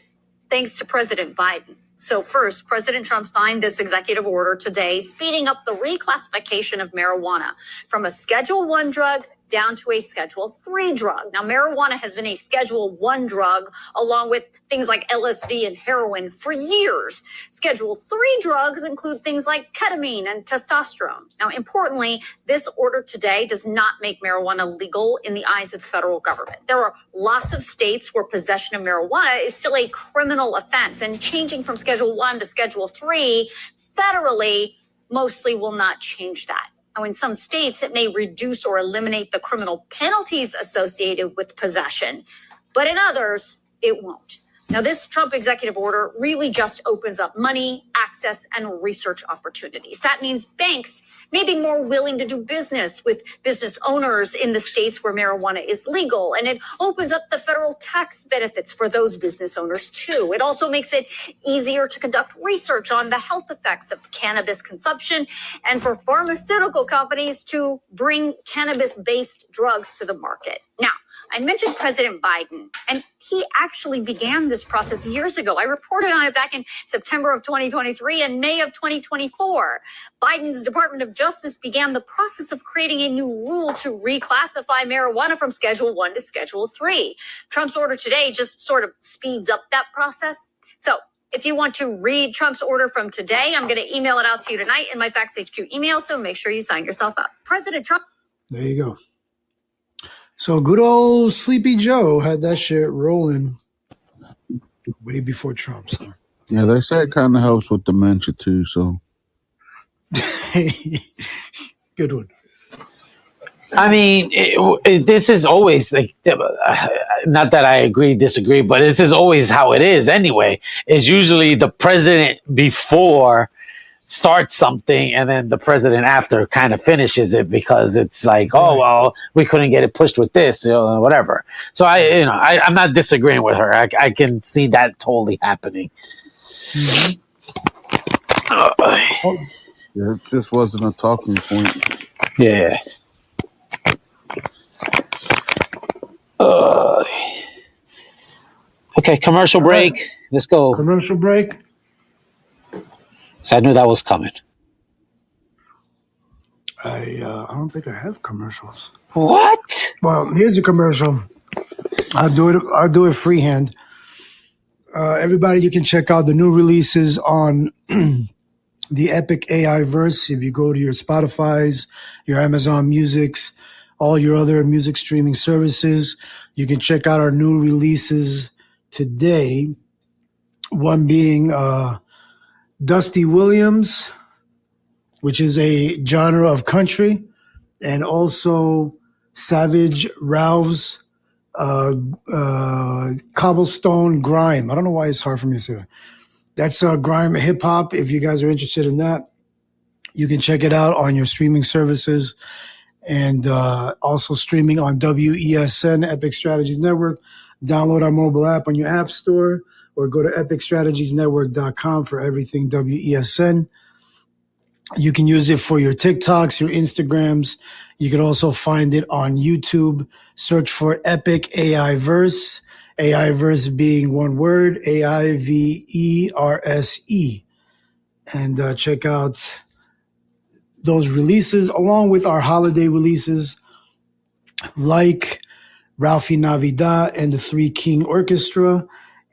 thanks to President Biden. So first, President Trump signed this executive order today, speeding up the reclassification of marijuana from a Schedule 1 drug down to a Schedule 3 drug. Now, marijuana has been a Schedule 1 drug along with things like LSD and heroin for years. Schedule 3 drugs include things like ketamine and testosterone. Now, importantly, this order today does not make marijuana legal in the eyes of the federal government. There are lots of states where possession of marijuana is still a criminal offense, and changing from Schedule 1 to Schedule 3 federally mostly will not change that. Now, in some states, it may reduce or eliminate the criminal penalties associated with possession, but in others, it won't. Now, this Trump executive order really just opens up money, access, and research opportunities. That means banks may be more willing to do business with business owners in the states where marijuana is legal, and it opens up the federal tax benefits for those business owners, too. It also makes it easier to conduct research on the health effects of cannabis consumption and for pharmaceutical companies to bring cannabis-based drugs to the market. Now, I mentioned President Biden, and he actually began this process years ago. I reported on it back in September of 2023 and May of 2024. Biden's Department of Justice began the process of creating a new rule to reclassify marijuana from Schedule 1 to Schedule 3. Trump's order today just sort of speeds up that process. So if you want to read Trump's order from today, I'm going to email it out to you tonight in my Facts HQ email, so make sure you sign yourself up. President Trump. There you go. So good old Sleepy Joe had that shit rolling way before Trump. So. Yeah, they say it kind of helps with dementia too. So Good one. I mean, this is always like, not that I disagree, but this is always how it is anyway. It's usually the president before starts something and then the president after kind of finishes it because it's like, oh, Right. well, we couldn't get it pushed with this, whatever. So I'm not disagreeing with her. I can see that totally happening. Mm-hmm. Oh, Yeah, this wasn't a talking point. Yeah. Okay, commercial all right. break. Let's go. Commercial break. So I knew that was coming. I don't think I have commercials. What? Well, here's a commercial. I'll do it freehand. Everybody, you can check out the new releases on the Epic AI verse. If you go to your Spotify's, your Amazon Music's, all your other music streaming services, you can check out our new releases today. One being Dusty Williams, which is a genre of country, and also Savage Ralph's Cobblestone Grime. I don't know why it's hard for me to say that. That's grime hip hop. If you guys are interested in that, you can check it out on your streaming services and also streaming on WESN, Epic Strategies Network. Download our mobile app on your app store or go to epicstrategiesnetwork.com for everything WESN. You can use it for your TikToks, your Instagrams. You can also find it on YouTube. Search for Epic AI Verse. AI Verse being one word, AIVERSE. And check out those releases along with our holiday releases like Ralphie Navidad and the Three King Orchestra,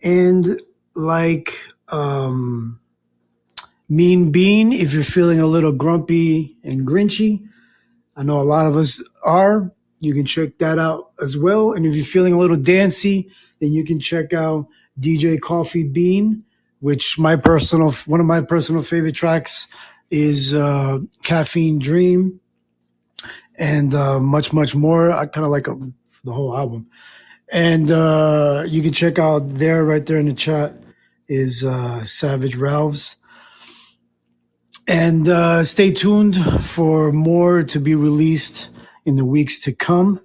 and like Mean Bean if you're feeling a little grumpy and grinchy. I know a lot of us are. You can check that out as well. And if you're feeling a little dancey, then you can check out DJ Coffee Bean, which one of my personal favorite tracks is Caffeine Dream, and much, much more. I kind of like the whole album. And you can check out right there in the chat is Savage Ralph's. And stay tuned for more to be released in the weeks to come.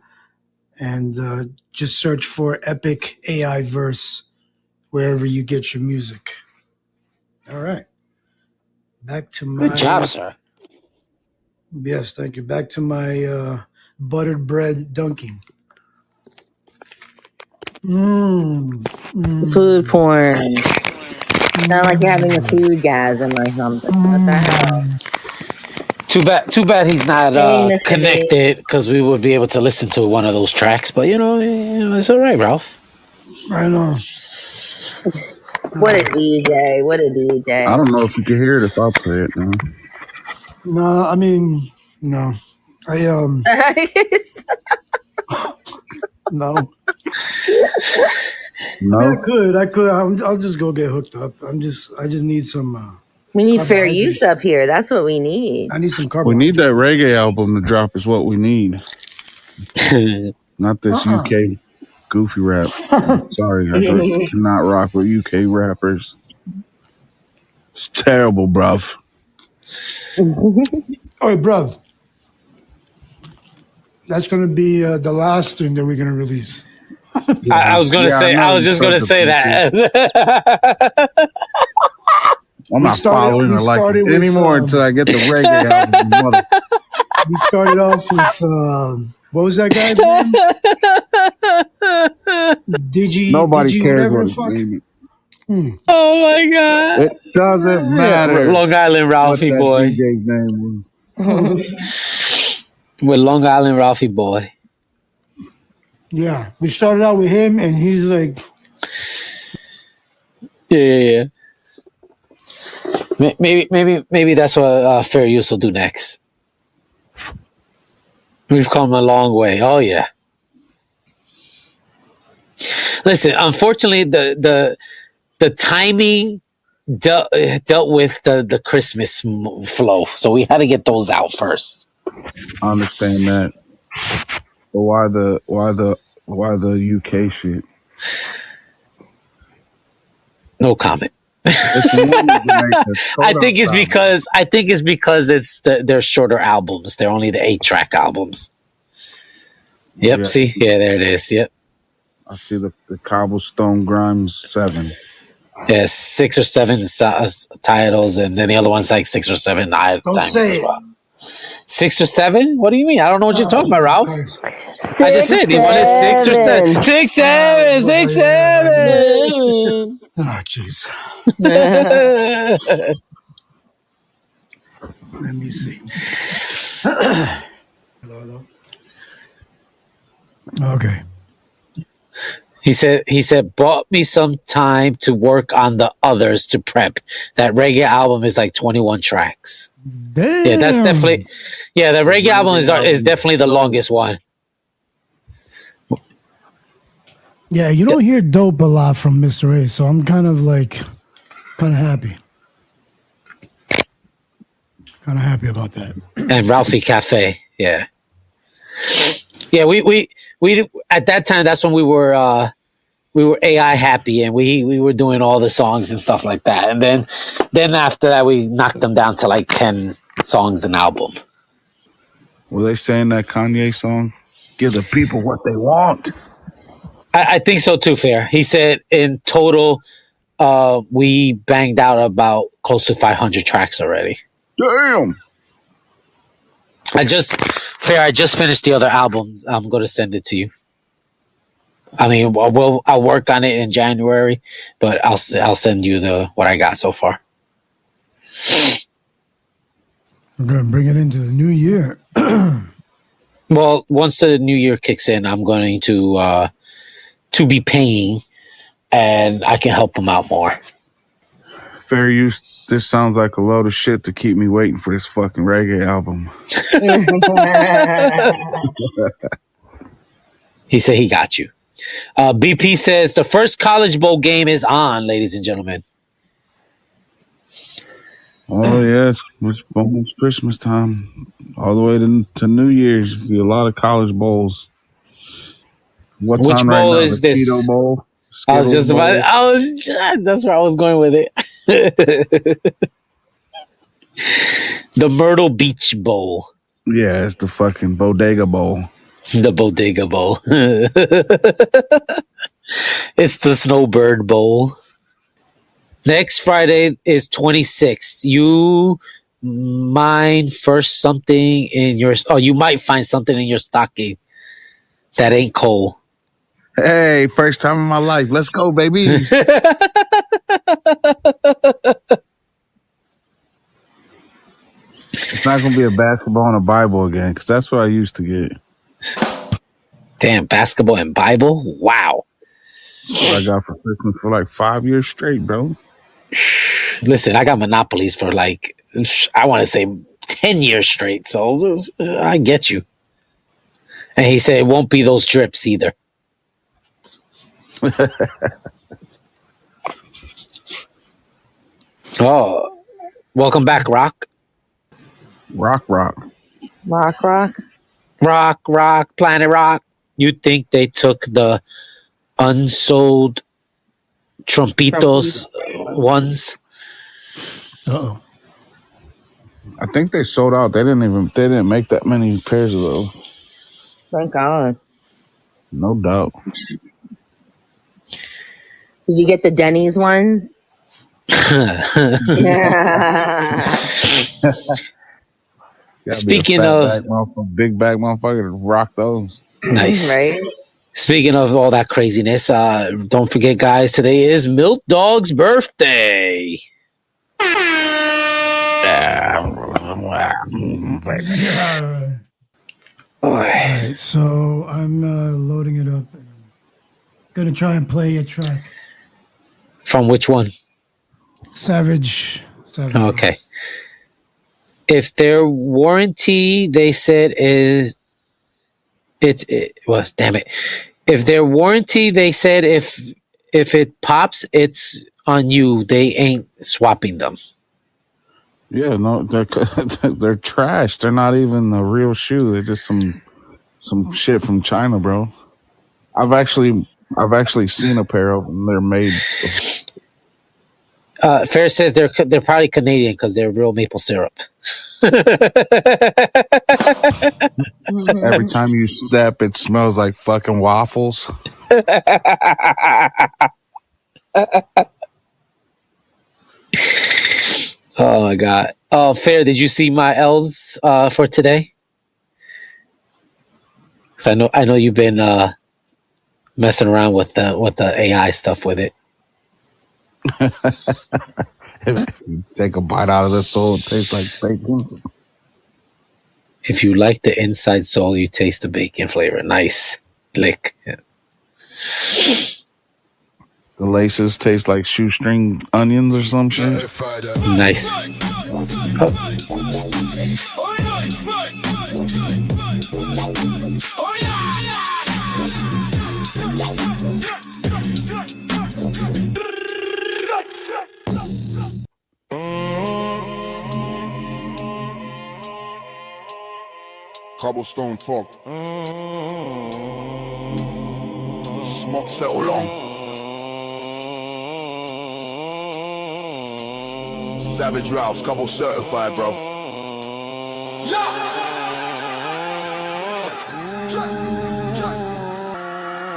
And just search for Epic AI Verse wherever you get your music. All right. Back to my... Good job, sir. Yes, thank you. Back to my buttered bread dunking. Food porn. Sound like you're having a food gasm or something. What the hell? Too bad he's not Hey, Mr. connected because we would be able to listen to one of those tracks. But it's all right, Ralph. I know. What a DJ. What a DJ. I don't know if you can hear it if I play it now. No, I mean, no. No. No. I could. I'll just go get hooked up. I just need some. We need fair use up here. That's what we need. I need some We carbohydrates. need that reggae album to drop is what we need. Not this UK goofy rap. I'm sorry, I just cannot rock with UK rappers. It's terrible, bruv. All right, bruv. That's going to be the last thing that we're going to release. I was going to say. I was just going to say that. I'm not following her like it anymore until I get the reggae album. We started off with what was that guy's name? Nobody cares whatever what the his fuck. name is. Oh my god! It doesn't matter. Long Island Ralphie what boy. that DJ's name was. With Long Island Ralphie boy. Yeah, we started out with him, and he's like, Yeah. Maybe that's what Fair Use will do next. We've come a long way. Oh yeah. Listen, unfortunately, the timing dealt with the Christmas flow, so we had to get those out first. I understand that. But why the UK shit? No comment. It's warm in Jamaica. It's I cold think it's outside, bro. because they're shorter albums. They're only the 8-track albums. Yep. Yeah, See, yeah, there it is. Yep. I see the Cobblestone Grimes 7. Yeah, 6 or 7 titles, and then the other one's like 6 or 7 Don't times say as it. well. 6 or 7? What do you mean? I don't know what you're talking about, Ralph. Christ. I just said he wanted 6 or 7. 6, 7, 6, 7. Oh, jeez. Let me see. Hello. Okay. He said, bought me some time to work on the others to prep. That reggae album is like 21 tracks. Damn. Yeah, that's definitely. Yeah, the reggae album is definitely the longest one. Yeah, you don't hear dope a lot from Mr. A, so I'm kind of happy. Kind of happy about that. And Ralphie Cafe, yeah. Yeah, we at that time, that's when we were AI happy, and we were doing all the songs and stuff like that. And then after that, we knocked them down to like 10 songs an album. Were they saying that Kanye song? Give the people what they want. I think so too, Fair. He said in total, we banged out about close to 500 tracks already. Damn. I just finished the other album. I'm going to send it to you. I mean, I'll work on it in January, but I'll send you what I got so far. We're going to bring it into the new year. Well, once the new year kicks in, I'm going to be paying, and I can help them out more. Fair use. This sounds like a load of shit to keep me waiting for this fucking reggae album. He said he got you. BP says the first College Bowl game is on, ladies and gentlemen. Oh, yeah. It's almost Christmas time. All the way to New Year's. Be a lot of college bowls. What Which time bowl right now? is The this? Keto Bowl? I was just about. That's where I was going with it. The Myrtle Beach Bowl. Yeah, it's the fucking Bodega Bowl. The Bodega Bowl. It's the Snowbird Bowl. Next Friday is 26th. You might first something in your. Oh, you might find something in your stocking that ain't coal. Hey, first time in my life. Let's go, baby. It's not going to be a basketball and a Bible again, because that's what I used to get. Damn, basketball and Bible? Wow. That's what I got for Christmas for like 5 years straight, bro. Listen, I got Monopolies for like, I want to say 10 years straight. So I get you. And he said it won't be those drips either. Oh, welcome back, Rock. Rock. Planet Rock. You think they took the unsold Trompitos ones? Uh-oh. I think they sold out. They didn't make that many pairs of those. Thank God. No doubt. Did you get the Denny's ones? Yeah. Speaking of big bag motherfucker to rock those. Nice. Right? Speaking of all that craziness, don't forget, guys, today is Milk Dog's birthday. All right, so I'm loading it up. Gonna try and play a track. From which one? Savage. Okay. If their warranty, they said is it damn it. If their warranty, they said if it pops, it's on you, they ain't swapping them. Yeah, no, they're trash. They're not even the real shoe. They're just some shit from China, bro. I've actually seen a pair of them. They're made. Fair says they're probably Canadian because they're real maple syrup. Every time you step, it smells like fucking waffles. Oh my god. Oh, Fair, did you see my elves for today? Because I know you've been messing around with the AI stuff with it. If you take a bite out of the soul, it tastes like bacon. If you like the inside sole, you taste the bacon flavor. Nice lick. Yeah. The laces taste like shoestring onions or some shit. Nice. Oh. Cobblestone fog. Smoke settle long. Savage Ralph's couple certified, bro.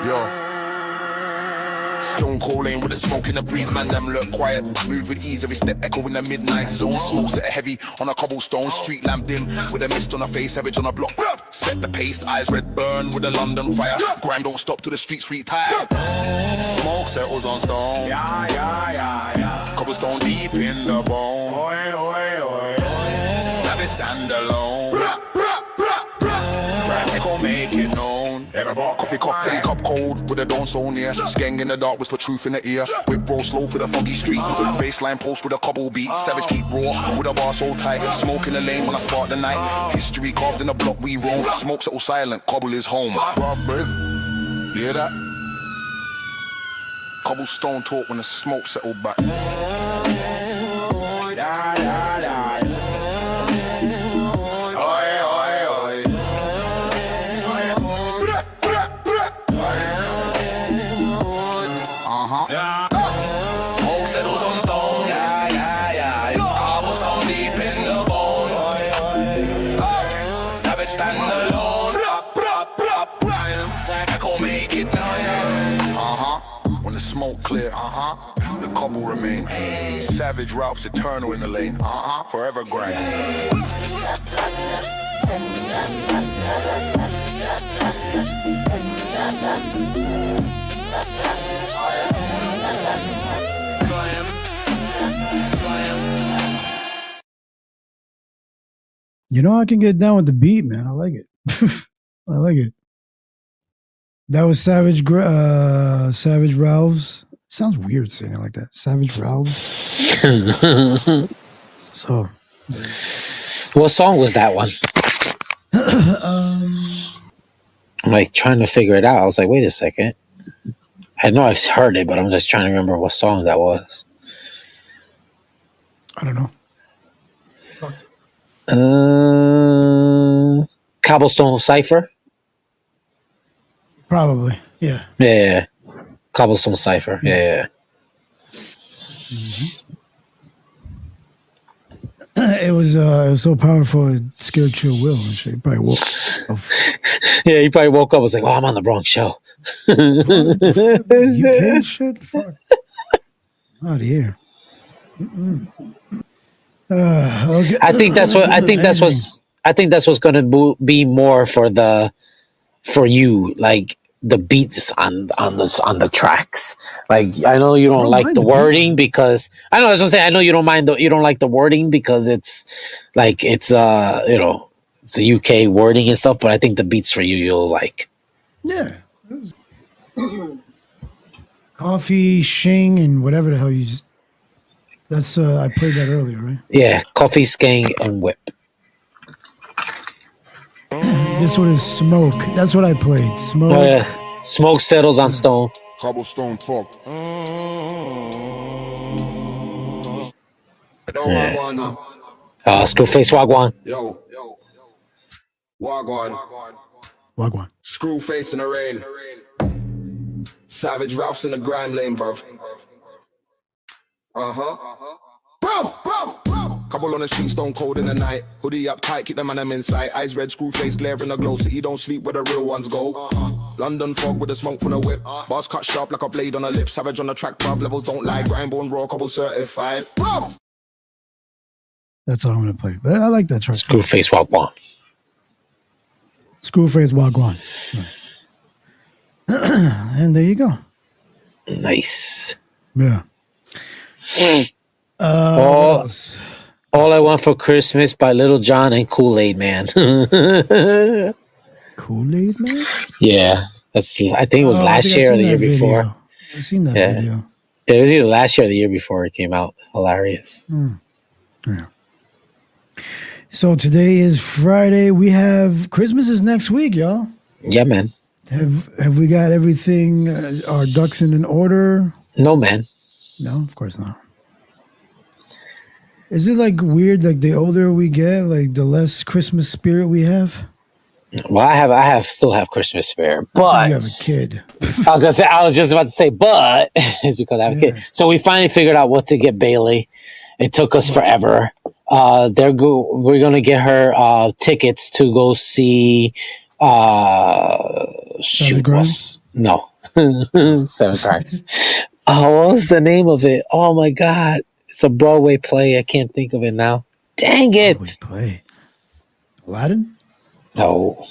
Yo. Stone cold lane with the smoke in the breeze, man, them look quiet. Move with ease, every step echo in the midnight zone. Smoke set heavy on a cobblestone street, lamped in with a mist on her face, savage on a block. Set the pace, eyes red burn with a London fire. Grime don't stop till the streets retire. Smoke settles on stone. Yeah. Cobblestone deep in the bone. Savage stand alone. Grime echo make it known. Coffee cup, filling cup cold with a dawn so near. Skeng in the dark, whisper truth in the ear. Whip roll slow for the foggy street. Baseline post with a cobble beat. Savage keep raw with a bar so tight. Smoke in the lane when I spark the night. History carved in the block we roam. Smoke settle silent, cobble is home. Bruv, bruv, you hear that? Cobblestone talk when the smoke settle back. Smoke settles on stone. Yeah. Cobblestone deep in the bone. Savage stand alone. Echo make it known. When the smoke clear, the cobble remain. Savage Ralph's eternal in the lane. Forever grind. You know, I can get down with the beat, man. I like it. I like it. That was Savage Ralph's. Sounds weird saying it like that. Savage Ralph's. So, what song was that one? I'm like trying to figure it out. I was like, wait a second. I know I've heard it, but I'm just trying to remember what song that was. I don't know. Cobblestone Cypher? Probably, yeah. Yeah. Cobblestone Cypher, yeah. Mm-hmm. It was so powerful it scared Chill Will and shit. He probably woke up. Yeah, he probably woke up and was like, oh, I'm on the wrong show. UK shit? Fuck. Out of here. Okay. I think that's what's gonna be more for you, like the beats on the tracks. Like I know you don't like the wording because I know that's what I'm saying. I know you don't like the wording because it's like it's it's the UK wording and stuff, but I think the beats for you'll like. Yeah. Coffee, Shing, and whatever the hell you just. That's I played that earlier, right? Yeah, Coffee, Skeng, and Whip. This one is Smoke. That's what I played. Smoke. Smoke settles on stone. Cobblestone fog. Yeah. Screwface Wagwan. Yo, Wagwan. Wagwan. Screwface in the rain. Savage Ralph's in the grind lane, bruv. Bro. Couple on the street, stone cold in the night. Hoodie up tight, keep the man them in sight. Eyes red, screw face, glare in the glow. City don't sleep where the real ones go. London fog with the smoke from the whip. Bars cut sharp like a blade on a lip. Savage on the track, bruv. Levels don't lie. Grindbone raw, couple certified. Bro. That's all I'm gonna play. But I like that track. Screwface Wagwan. Screwface Wagwan. And there you go. Nice. Yeah. What all, else? all I Want for Christmas by Little John and Kool-Aid Man. Kool-Aid Man? Yeah. I think it was last year or the year before. I've seen that video. It was either last year or the year before it came out. Hilarious. Yeah. So today is Friday. We have Christmas is next week, y'all. Yeah, man. Have we got everything, our ducks in an order? No, man. No, of course not. Is it like weird, like the older we get, like the less Christmas spirit we have? Well, I still have Christmas spirit, but you have a kid. I was just about to say, but it's because I have a kid. So we finally figured out what to get Bailey. It took us forever. We're gonna get her tickets to go see. Seven Crimes. What was the name of it? Oh my god, it's a Broadway play. I can't think of it now. Dang it! Broadway play. Aladdin? No.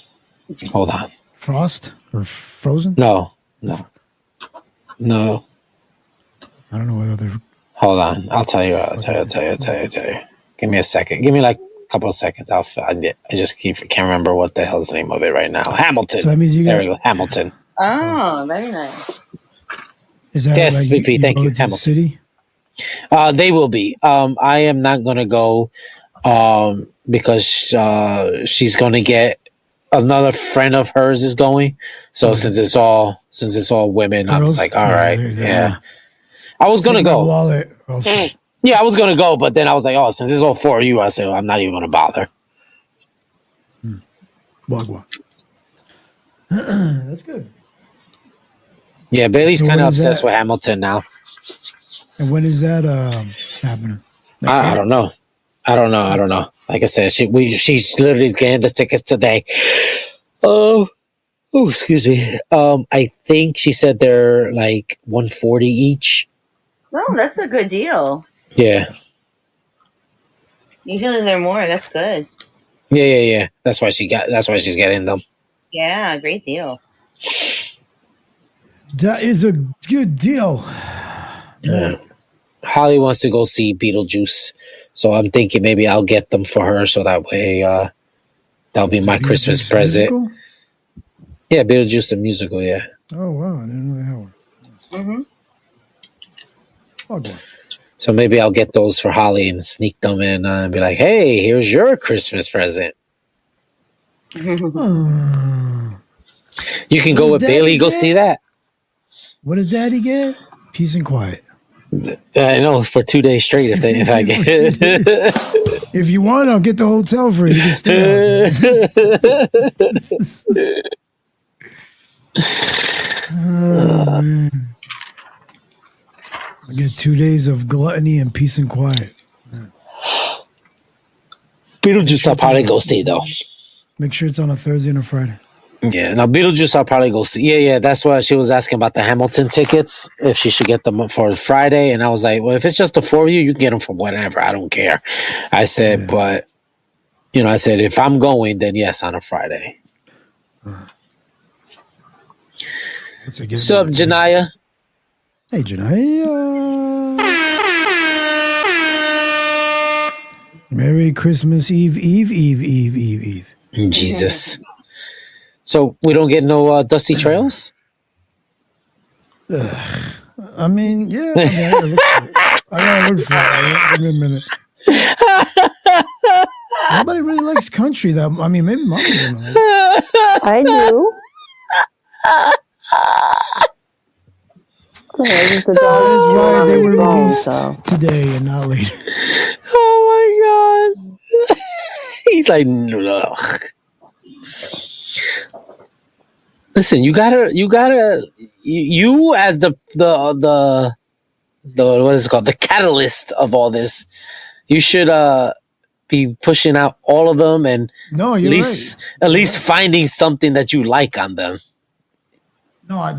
Hold on. Frost or Frozen? No. I don't know what other. Hold on. I'll tell you. Give me a second. Give me like a couple of seconds. I just can't remember what the hell's the name of it right now. Hamilton. So that means there we go. Hamilton. Oh, very nice. Is that yes, like BP, thank you. Hamilton. City? They will be. I am not gonna go because she's gonna get another friend of hers is going. So since it's all women, girls? I was like, all right, yeah. I was gonna go. Wallet. Yeah, I was gonna go, but then I was like, oh, since it's all four of you, I said, well, I'm not even gonna bother. Wagwan. That's good. Yeah, Bailey's kind of obsessed with Hamilton now. And when is that happening? I don't know. Like I said, she's literally getting the tickets today. Oh, excuse me. I think she said they're like $140 each. No, that's a good deal. Yeah. Usually they're more. That's good. Yeah. That's why she's getting them. Yeah, great deal. That is a good deal. Yeah. Holly wants to go see Beetlejuice, so I'm thinking maybe I'll get them for her, so that way that'll be my Christmas present. Musical? Yeah, Beetlejuice the musical. Yeah. Oh wow, I didn't know that one. Mm-hmm. So maybe I'll get those for Holly and sneak them in and be like, "Hey, here's your Christmas present." You can go with Bailey. Go see that. What does Daddy get? Peace and quiet. I know for 2 days straight. If I get it, if you want, I'll get the hotel for you. You can stay out there. I get 2 days of gluttony and peace and quiet. Beetlejuice, I'll probably go see though. Make sure it's on a Thursday and a Friday. Yeah, now Beetlejuice, I'll probably go see. Yeah, that's why she was asking about the Hamilton tickets, if she should get them for Friday. And I was like, well, if it's just the four of you, you can get them for whatever. I don't care. I said, but, I said, if I'm going, then yes, on a Friday. What's up, Janaya? Hey, Janaya. Merry Christmas Eve. Jesus. So we don't get no Dusty Trails? I mean, yeah. I gotta look for it. Give me a minute. Nobody really likes country. Maybe Mom doesn't like it. I do. Yeah, it's just the dog That is chewing why on they his were bone, released so. today and not later. Oh my god. He's like, ugh. Listen, you as the what is it called, the catalyst of all this. You should be pushing out all of them and No, at you're right. least finding something that you like on them. No, I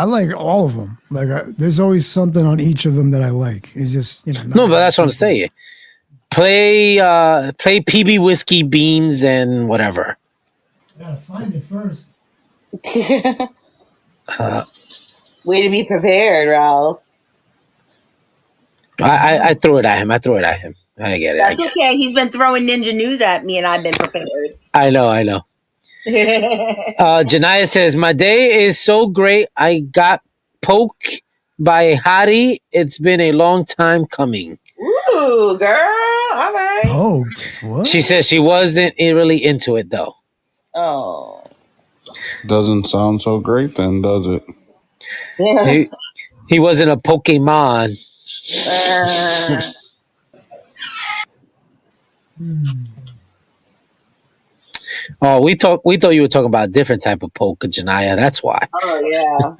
like all of them. Like there's always something on each of them that I like. It's just not No, but that's what I'm everything. saying. Play PB whiskey beans and whatever. Gotta find it first. Way to be prepared, Ralph. I threw it at him. I get it. That's okay. He's been throwing ninja news at me, and I've been prepared. I know. Janaya says, my day is so great. I got poked by a hottie. It's been a long time coming. Ooh, girl. All right. Poked. What? She says she wasn't really into it, though. Oh. Doesn't sound so great then, does it? Yeah. He wasn't a Pokemon. Oh, we thought you were talking about a different type of poke, Janaya. That's why. Oh, yeah.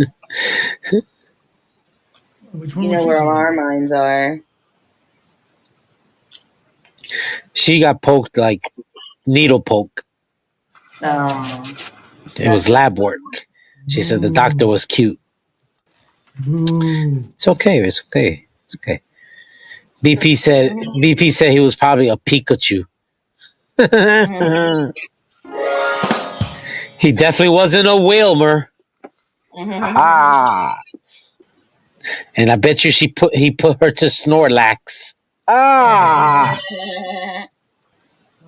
Which one You was know she where talking our about? minds are. She got poked like needle poke. Oh. It was lab work. She said the doctor was cute. Boo. It's okay. It's okay. It's okay. BP said he was probably a Pikachu. He definitely wasn't a Wilmer. Ah. And I bet you he put her to Snorlax. Ah.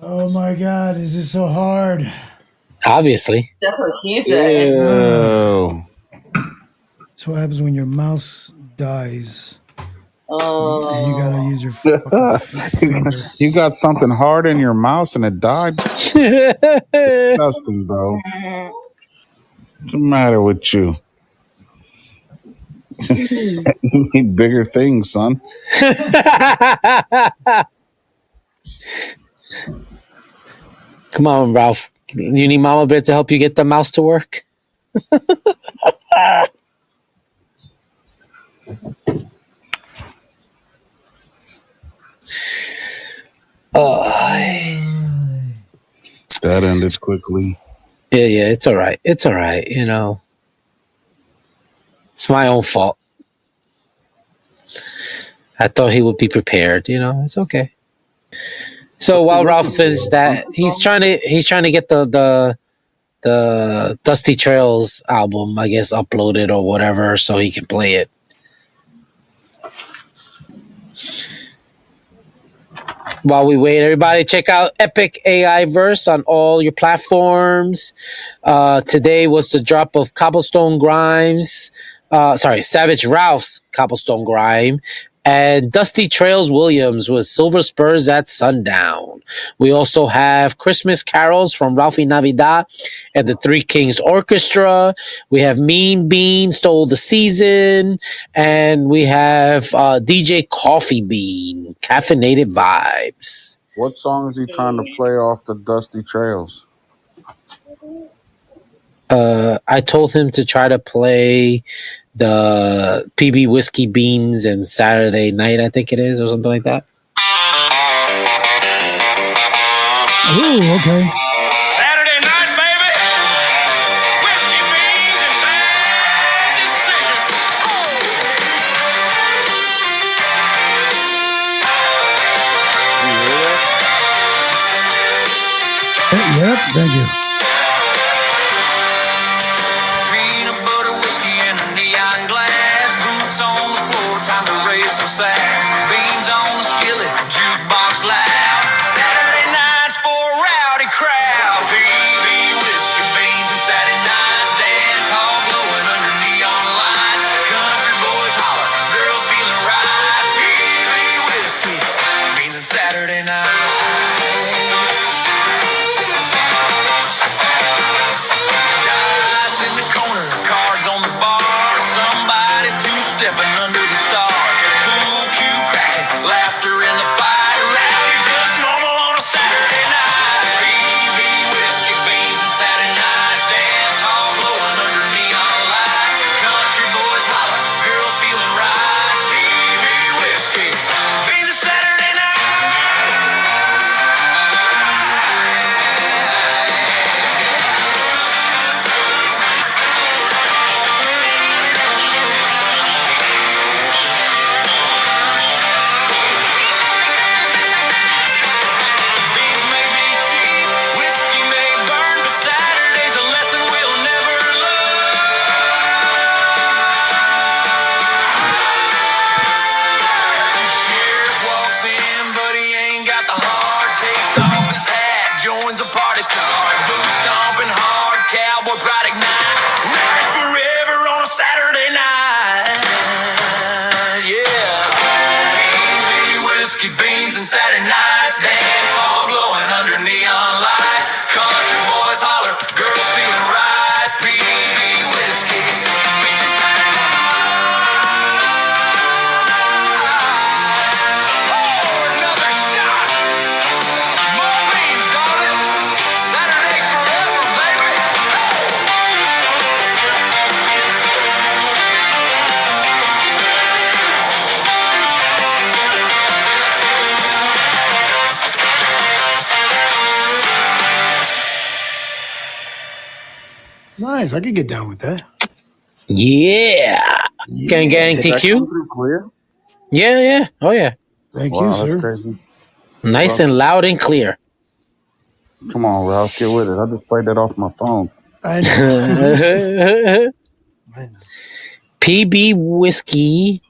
Oh my god, is this so hard? Obviously. That's what she said. Ew. That's what happens when your mouse dies. Oh. You gotta use your fucking finger. You got something hard in your mouth and it died? Disgusting, bro. What's the matter with you? You need bigger things, son. Come on, Ralph. You need Mama Bear to help you get the mouse to work? That ended quickly. Yeah, it's all right. It's all right, It's my own fault. I thought he would be prepared, It's okay. So while Ralph is that, he's trying to get the Dusty Trails album, I guess, uploaded or whatever, so he can play it. While we wait, everybody check out Epic AI Verse on all your platforms. Today was the drop of Savage Ralph's Cobblestone Grime, and Dusty Trails Williams with Silver Spurs at Sundown. We also have Christmas Carols from Ralphie Navidad and the Three Kings Orchestra. We have Mean Bean Stole the Season, and we have DJ Coffee Bean, Caffeinated Vibes. What song is he trying to play off the Dusty Trails? I told him to try to play the PB Whiskey Beans and Saturday Night, I think it is, or something like that. Ooh, okay. Saturday night, baby. Whiskey beans and bad decisions. Yep, thank you. Peanut butter whiskey in a neon glass. Boots on the floor, time to raise some sacks. Beans on the skillet, jukebox loud. Saturday nights for a rowdy crowd. PB whiskey, beans and Saturday nights. Dance hall glowing under neon lights. Country boys holler, girls feeling right. PB whiskey, beans and Saturday nights. Dice in the corner, cards on the bar. Somebody's two-step erotic night. Rise forever on a Saturday night. Yeah. PB, whiskey, beans, and Saturday nights. Dance all glowing under neon lights. Country boys holler, girls feeling right. PB, whiskey, beans, and Saturday nights. Oh, another shot. More beans, darling. Saturday forever, baby. Nice. I could get down with that. Yeah. Gang gang Did that come TQ. through clear? Yeah, yeah. Oh yeah. Thank you, Wow, that's sir. crazy. Nice Well, and loud and clear. come on, Ralph, get with it. I just played that off my phone. I know. I know. PB whiskey,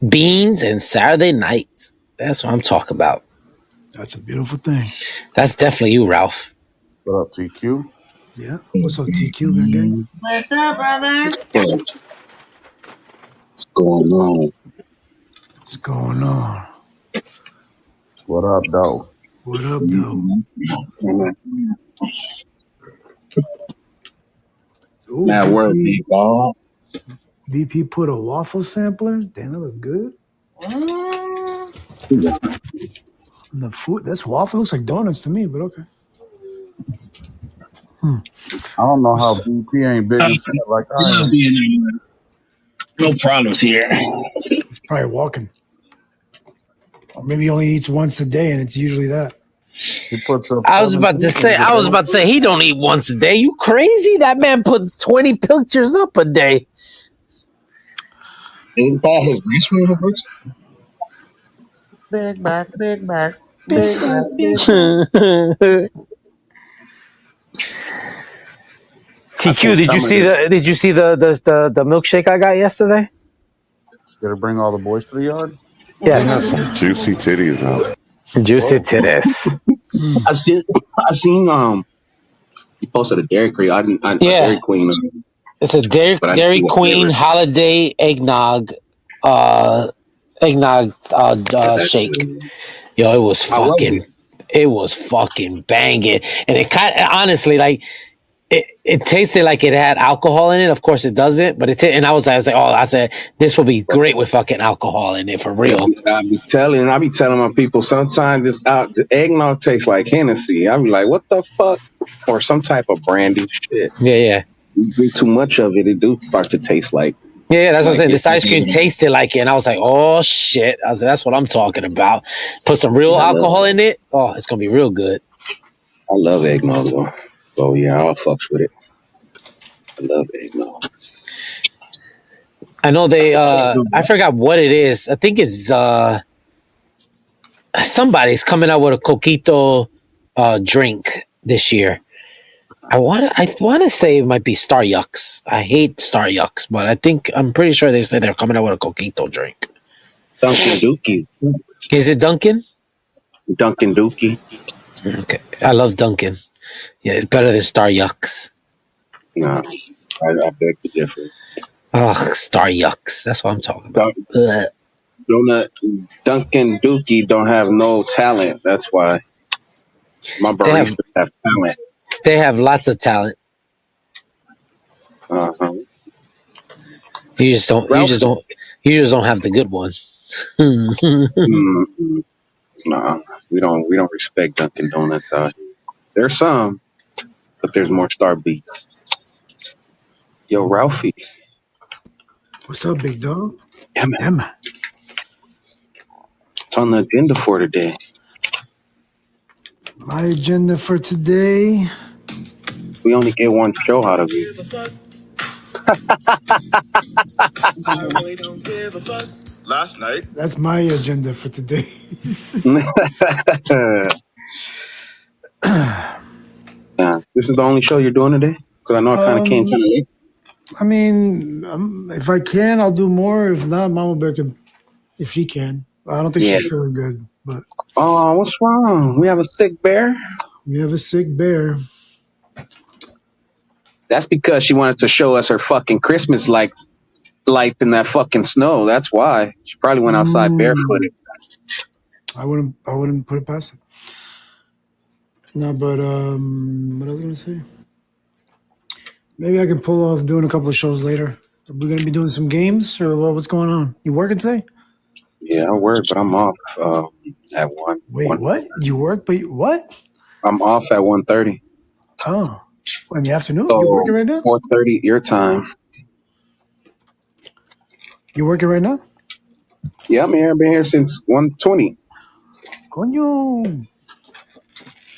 beans, and Saturday nights. That's what I'm talking about. That's a beautiful thing. That's definitely you, Ralph. What up, TQ? Yeah. What's up, TQ, gang gang? What's up, brother? What's going on? What's going on? What up, though? What up, though? Ooh, That word, big dog. BP put a waffle sampler. Damn, that look good. And the food, that's waffle. Looks like donuts to me, but okay. I don't know how BP ain't big and fat like I am. No problems here. He's probably walking. Or maybe he only eats once a day, and it's usually that. He puts up I was about to say he don't eat once a day. You crazy? That man puts 20 pictures up a day. Ain't that his race universe? Big back, big back, big back, big back. TQ, did you see the milkshake I got yesterday? Did it bring all the boys to the yard? Yes. Juicy titties out. Juicy titties. I seen you posted a Dairy Queen. Dairy Queen. It's a Dairy Queen holiday eggnog shake. Yo, it was fucking banging. And it kind of, honestly, like, it tasted like it had alcohol in it. Of course it doesn't, but and I said, this will be great with fucking alcohol in it for real. I be telling my people sometimes the eggnog tastes like Hennessy. I be like, what the fuck? Or some type of brandy shit. Yeah. You drink too much of it do start to taste like. Yeah, that's what I'm saying. This ice cream tasted like it, and I was like, oh shit. I was like, that's what I'm talking about. Put some real alcohol in it. Oh, it's gonna be real good. I love eggnog though. So yeah, I'll fucks with it. I love eggnog. I know they I forgot what it is. I think it's somebody's coming out with a coquito drink this year. I want to say it might be Star Yucks. I hate Star Yucks, but I'm pretty sure they said they're coming out with a coquito drink. Dunkin' Dookie. Is it Dunkin'? Dunkin' Dookie. Okay, I love Dunkin'. Yeah, it's better than Star Yucks. Nah, I beg to differ. Oh, Star Yucks. That's what I'm talking about. Dunkin' Dookie don't have no talent. That's why my baristas have talent. They have lots of talent. Uh-huh. You just don't have the good one. Nah, we don't respect Dunkin' Donuts out here. There's some, but there's more Star Beats. Yo, Ralphie. What's up, big dog? Yeah, man. What's on the agenda for today? My agenda for today. We only get one show out of it. Last night. That's my agenda for today. This is the only show you're doing today? Because I know I kind of came kind of late. I mean, if I can, I'll do more. If not, Mama Bear can, if she can. I don't think she's feeling good. But oh, what's wrong? We have a sick bear? We have a sick bear. That's because she wanted to show us her fucking Christmas light in that fucking snow. That's why she probably went outside barefooted. I wouldn't put it past it. No, but what I was gonna say? Maybe I can pull off doing a couple of shows later. Are we gonna be doing some games or what's going on? You working today? Yeah, I work, but I'm off at Wait, one. what? You work, but what? I'm off at 1:30. Oh, in the afternoon? You So working right now? 4:30 your time. You working right now? Yeah, I'm here. I've been here since 1:20. Coño.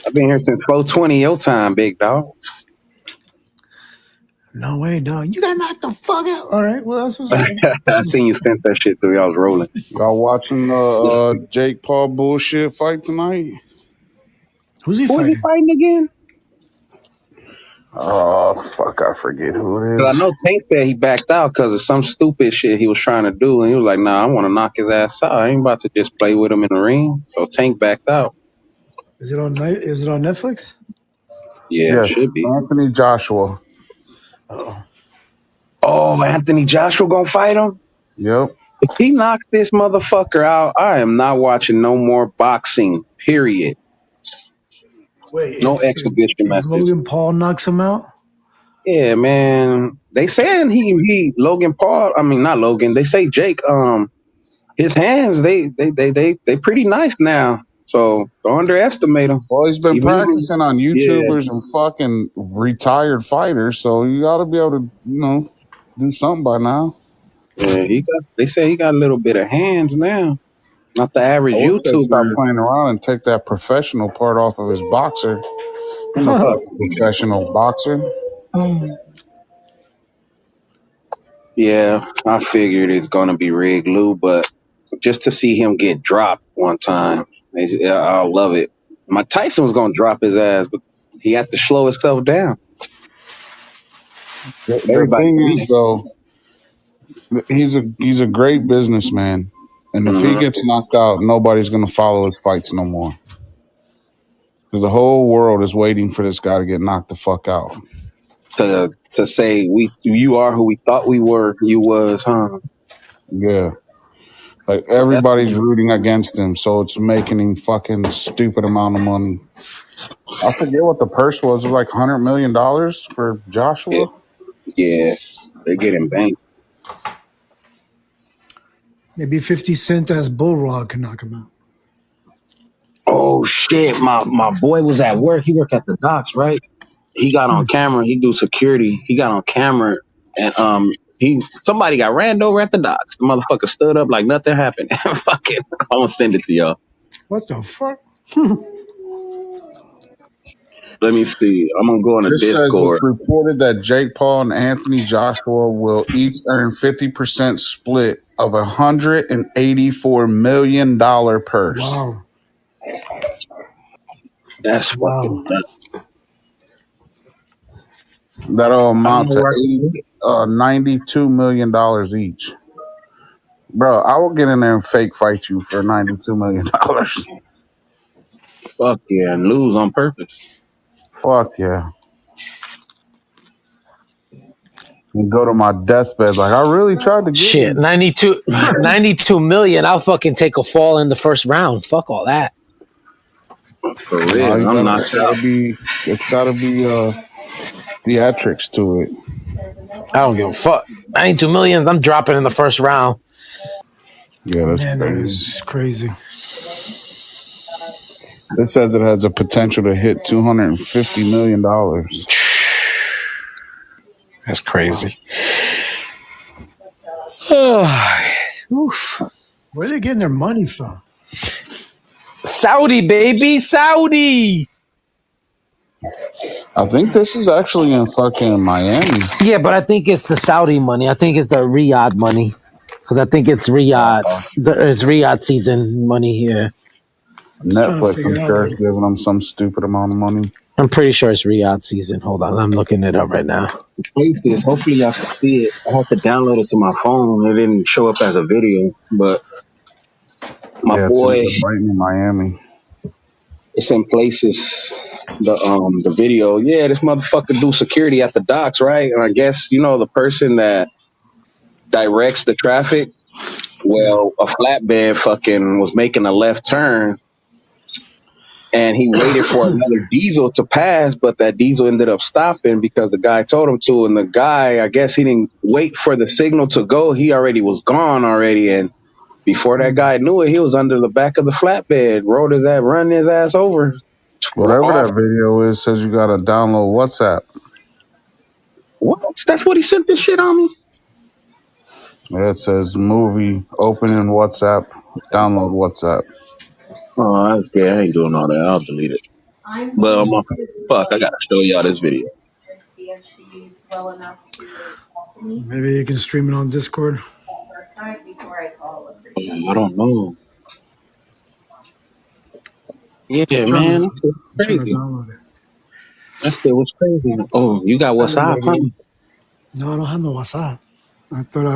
I've been here since 4:20 your time, big dog. No way, dog. You gotta knock the fuck out. All right. Well, that's what's up. I seen you sent that shit to me. I was rolling. Y'all watching the Jake Paul bullshit fight tonight? Who's he Who was he fighting? fighting again? Oh fuck, I forget who it Because I is. know Tank said he backed out because of some stupid shit he was trying to do, and he was like, "Nah, I want to knock his ass out. I ain't about to just play with him in the ring." So Tank backed out. Is it on Netflix? Yeah, it Yes, should be. Anthony Joshua. Oh. Oh, Anthony Joshua gonna fight him? Yep. If he knocks this motherfucker out, I am not watching no more boxing. Period. Wait, No exhibition if matches. Logan Paul knocks him out? Yeah, man. They saying he Logan Paul. I mean, not Logan. They say Jake. His hands they pretty nice now. So don't underestimate him. Well, he's been Even he, practicing on yeah, YouTubers and fucking retired fighters, so you got to be able to, do something by now. yeah. He got. They say he got a little bit of hands now. Not the average I wish they'd stop YouTuber. playing around and take that professional part off of his boxer. I'm a Fuck. fucking professional boxer. Yeah, I figured it's gonna be rigged, Lou, but just to see him get dropped one time, I'll love it. My Tyson was gonna drop his ass, but he had to slow himself down. The Everybody thing seen is, though, he's a great businessman, and if he it. gets knocked out, nobody's gonna follow his fights no more. Because the whole world is waiting for this guy to get knocked the fuck out. To say you are who we thought we were, you was, huh? Yeah. Like That's everybody's rooting against him, so it's making him fucking stupid amount of money. I forget what the purse was. It was like $100 million for yeah, Joshua. yeah. They getting banked. Maybe 50 Cent as Bullrog can knock him out. Oh shit! My boy was at work. He worked at the docks, right? He got on camera. He do security. He got on camera, and somebody got ran over at the docks. The motherfucker stood up like nothing happened. Fucking, I'm gonna send it to y'all. What the fuck? Let me see. I'm gonna go on a This says it's Discord. reported that Jake Paul and Anthony Joshua will each earn 50% split of a $184 million purse. Wow. That's fucking Wow. nuts. That'll I don't amount know to where I can get it. $92 million each. Bro, I will get in there and fake fight you for $92 million. Fuck yeah, and lose on purpose. Fuck yeah. And go to my deathbed like, I really tried to get Shit, you. 92 million. I'll fucking take a fall in the first round. Fuck all that. For No, real, I'm knocked out. it's gotta be theatrics to it. I don't give a fuck. 92 million. I'm dropping in the first round. Yeah, that's Man, that crazy. is crazy. It says it has a potential to hit $250 million. That's crazy. Oof. Where are they getting their money from? Saudi, baby. Saudi. I think this is actually in fucking Miami. Yeah, but I think it's the Saudi money. I think it's the Riyadh money. Because I think it's Riyadh. It's Riyadh season money here. I'm just trying to Netflix, figure I'm it out. sure, is giving them some stupid amount of money. I'm pretty sure it's Riyadh season. Hold on. I'm looking it up right now. Places. Hopefully y'all can see it. I have to download it to my phone. It didn't show up as a video, but my Yeah, it's boy, fighting in Miami. It's in places. The video. Yeah, this motherfucker do security at the docks, right? And I guess the person that directs the traffic. Yeah. Well, a flatbed fucking was making a left turn, and he waited for another Sorry. diesel to pass, but that diesel ended up stopping because the guy told him to. And the guy, I guess he didn't wait for the signal to go. He already was gone already. And before that guy knew it, he was under the back of the flatbed, run his ass over. Whatever Off. that video is, says you gotta download WhatsApp. What? That's what he sent this shit on me? Yeah, it says movie, open in WhatsApp, download WhatsApp. Oh, that's gay. I ain't doing all that. I'll delete it. But fuck, I gotta show y'all this video. Maybe you can stream it on Discord. I don't know. Yeah, I'm trying to man, that shit was I'm trying to crazy. download it. That shit was crazy. Oh, you got WhatsApp, huh? No, I don't have no WhatsApp. I thought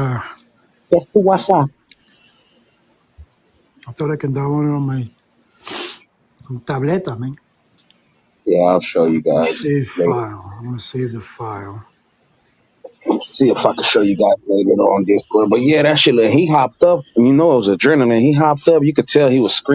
That's the WhatsApp. I can download it on my tableta, man. Yeah, I'll show you guys Save later. file. I'm gonna save the file. See if I can show you guys later on Discord. But yeah, that shit, he hopped up. And it was adrenaline. He hopped up. You could tell he was screaming.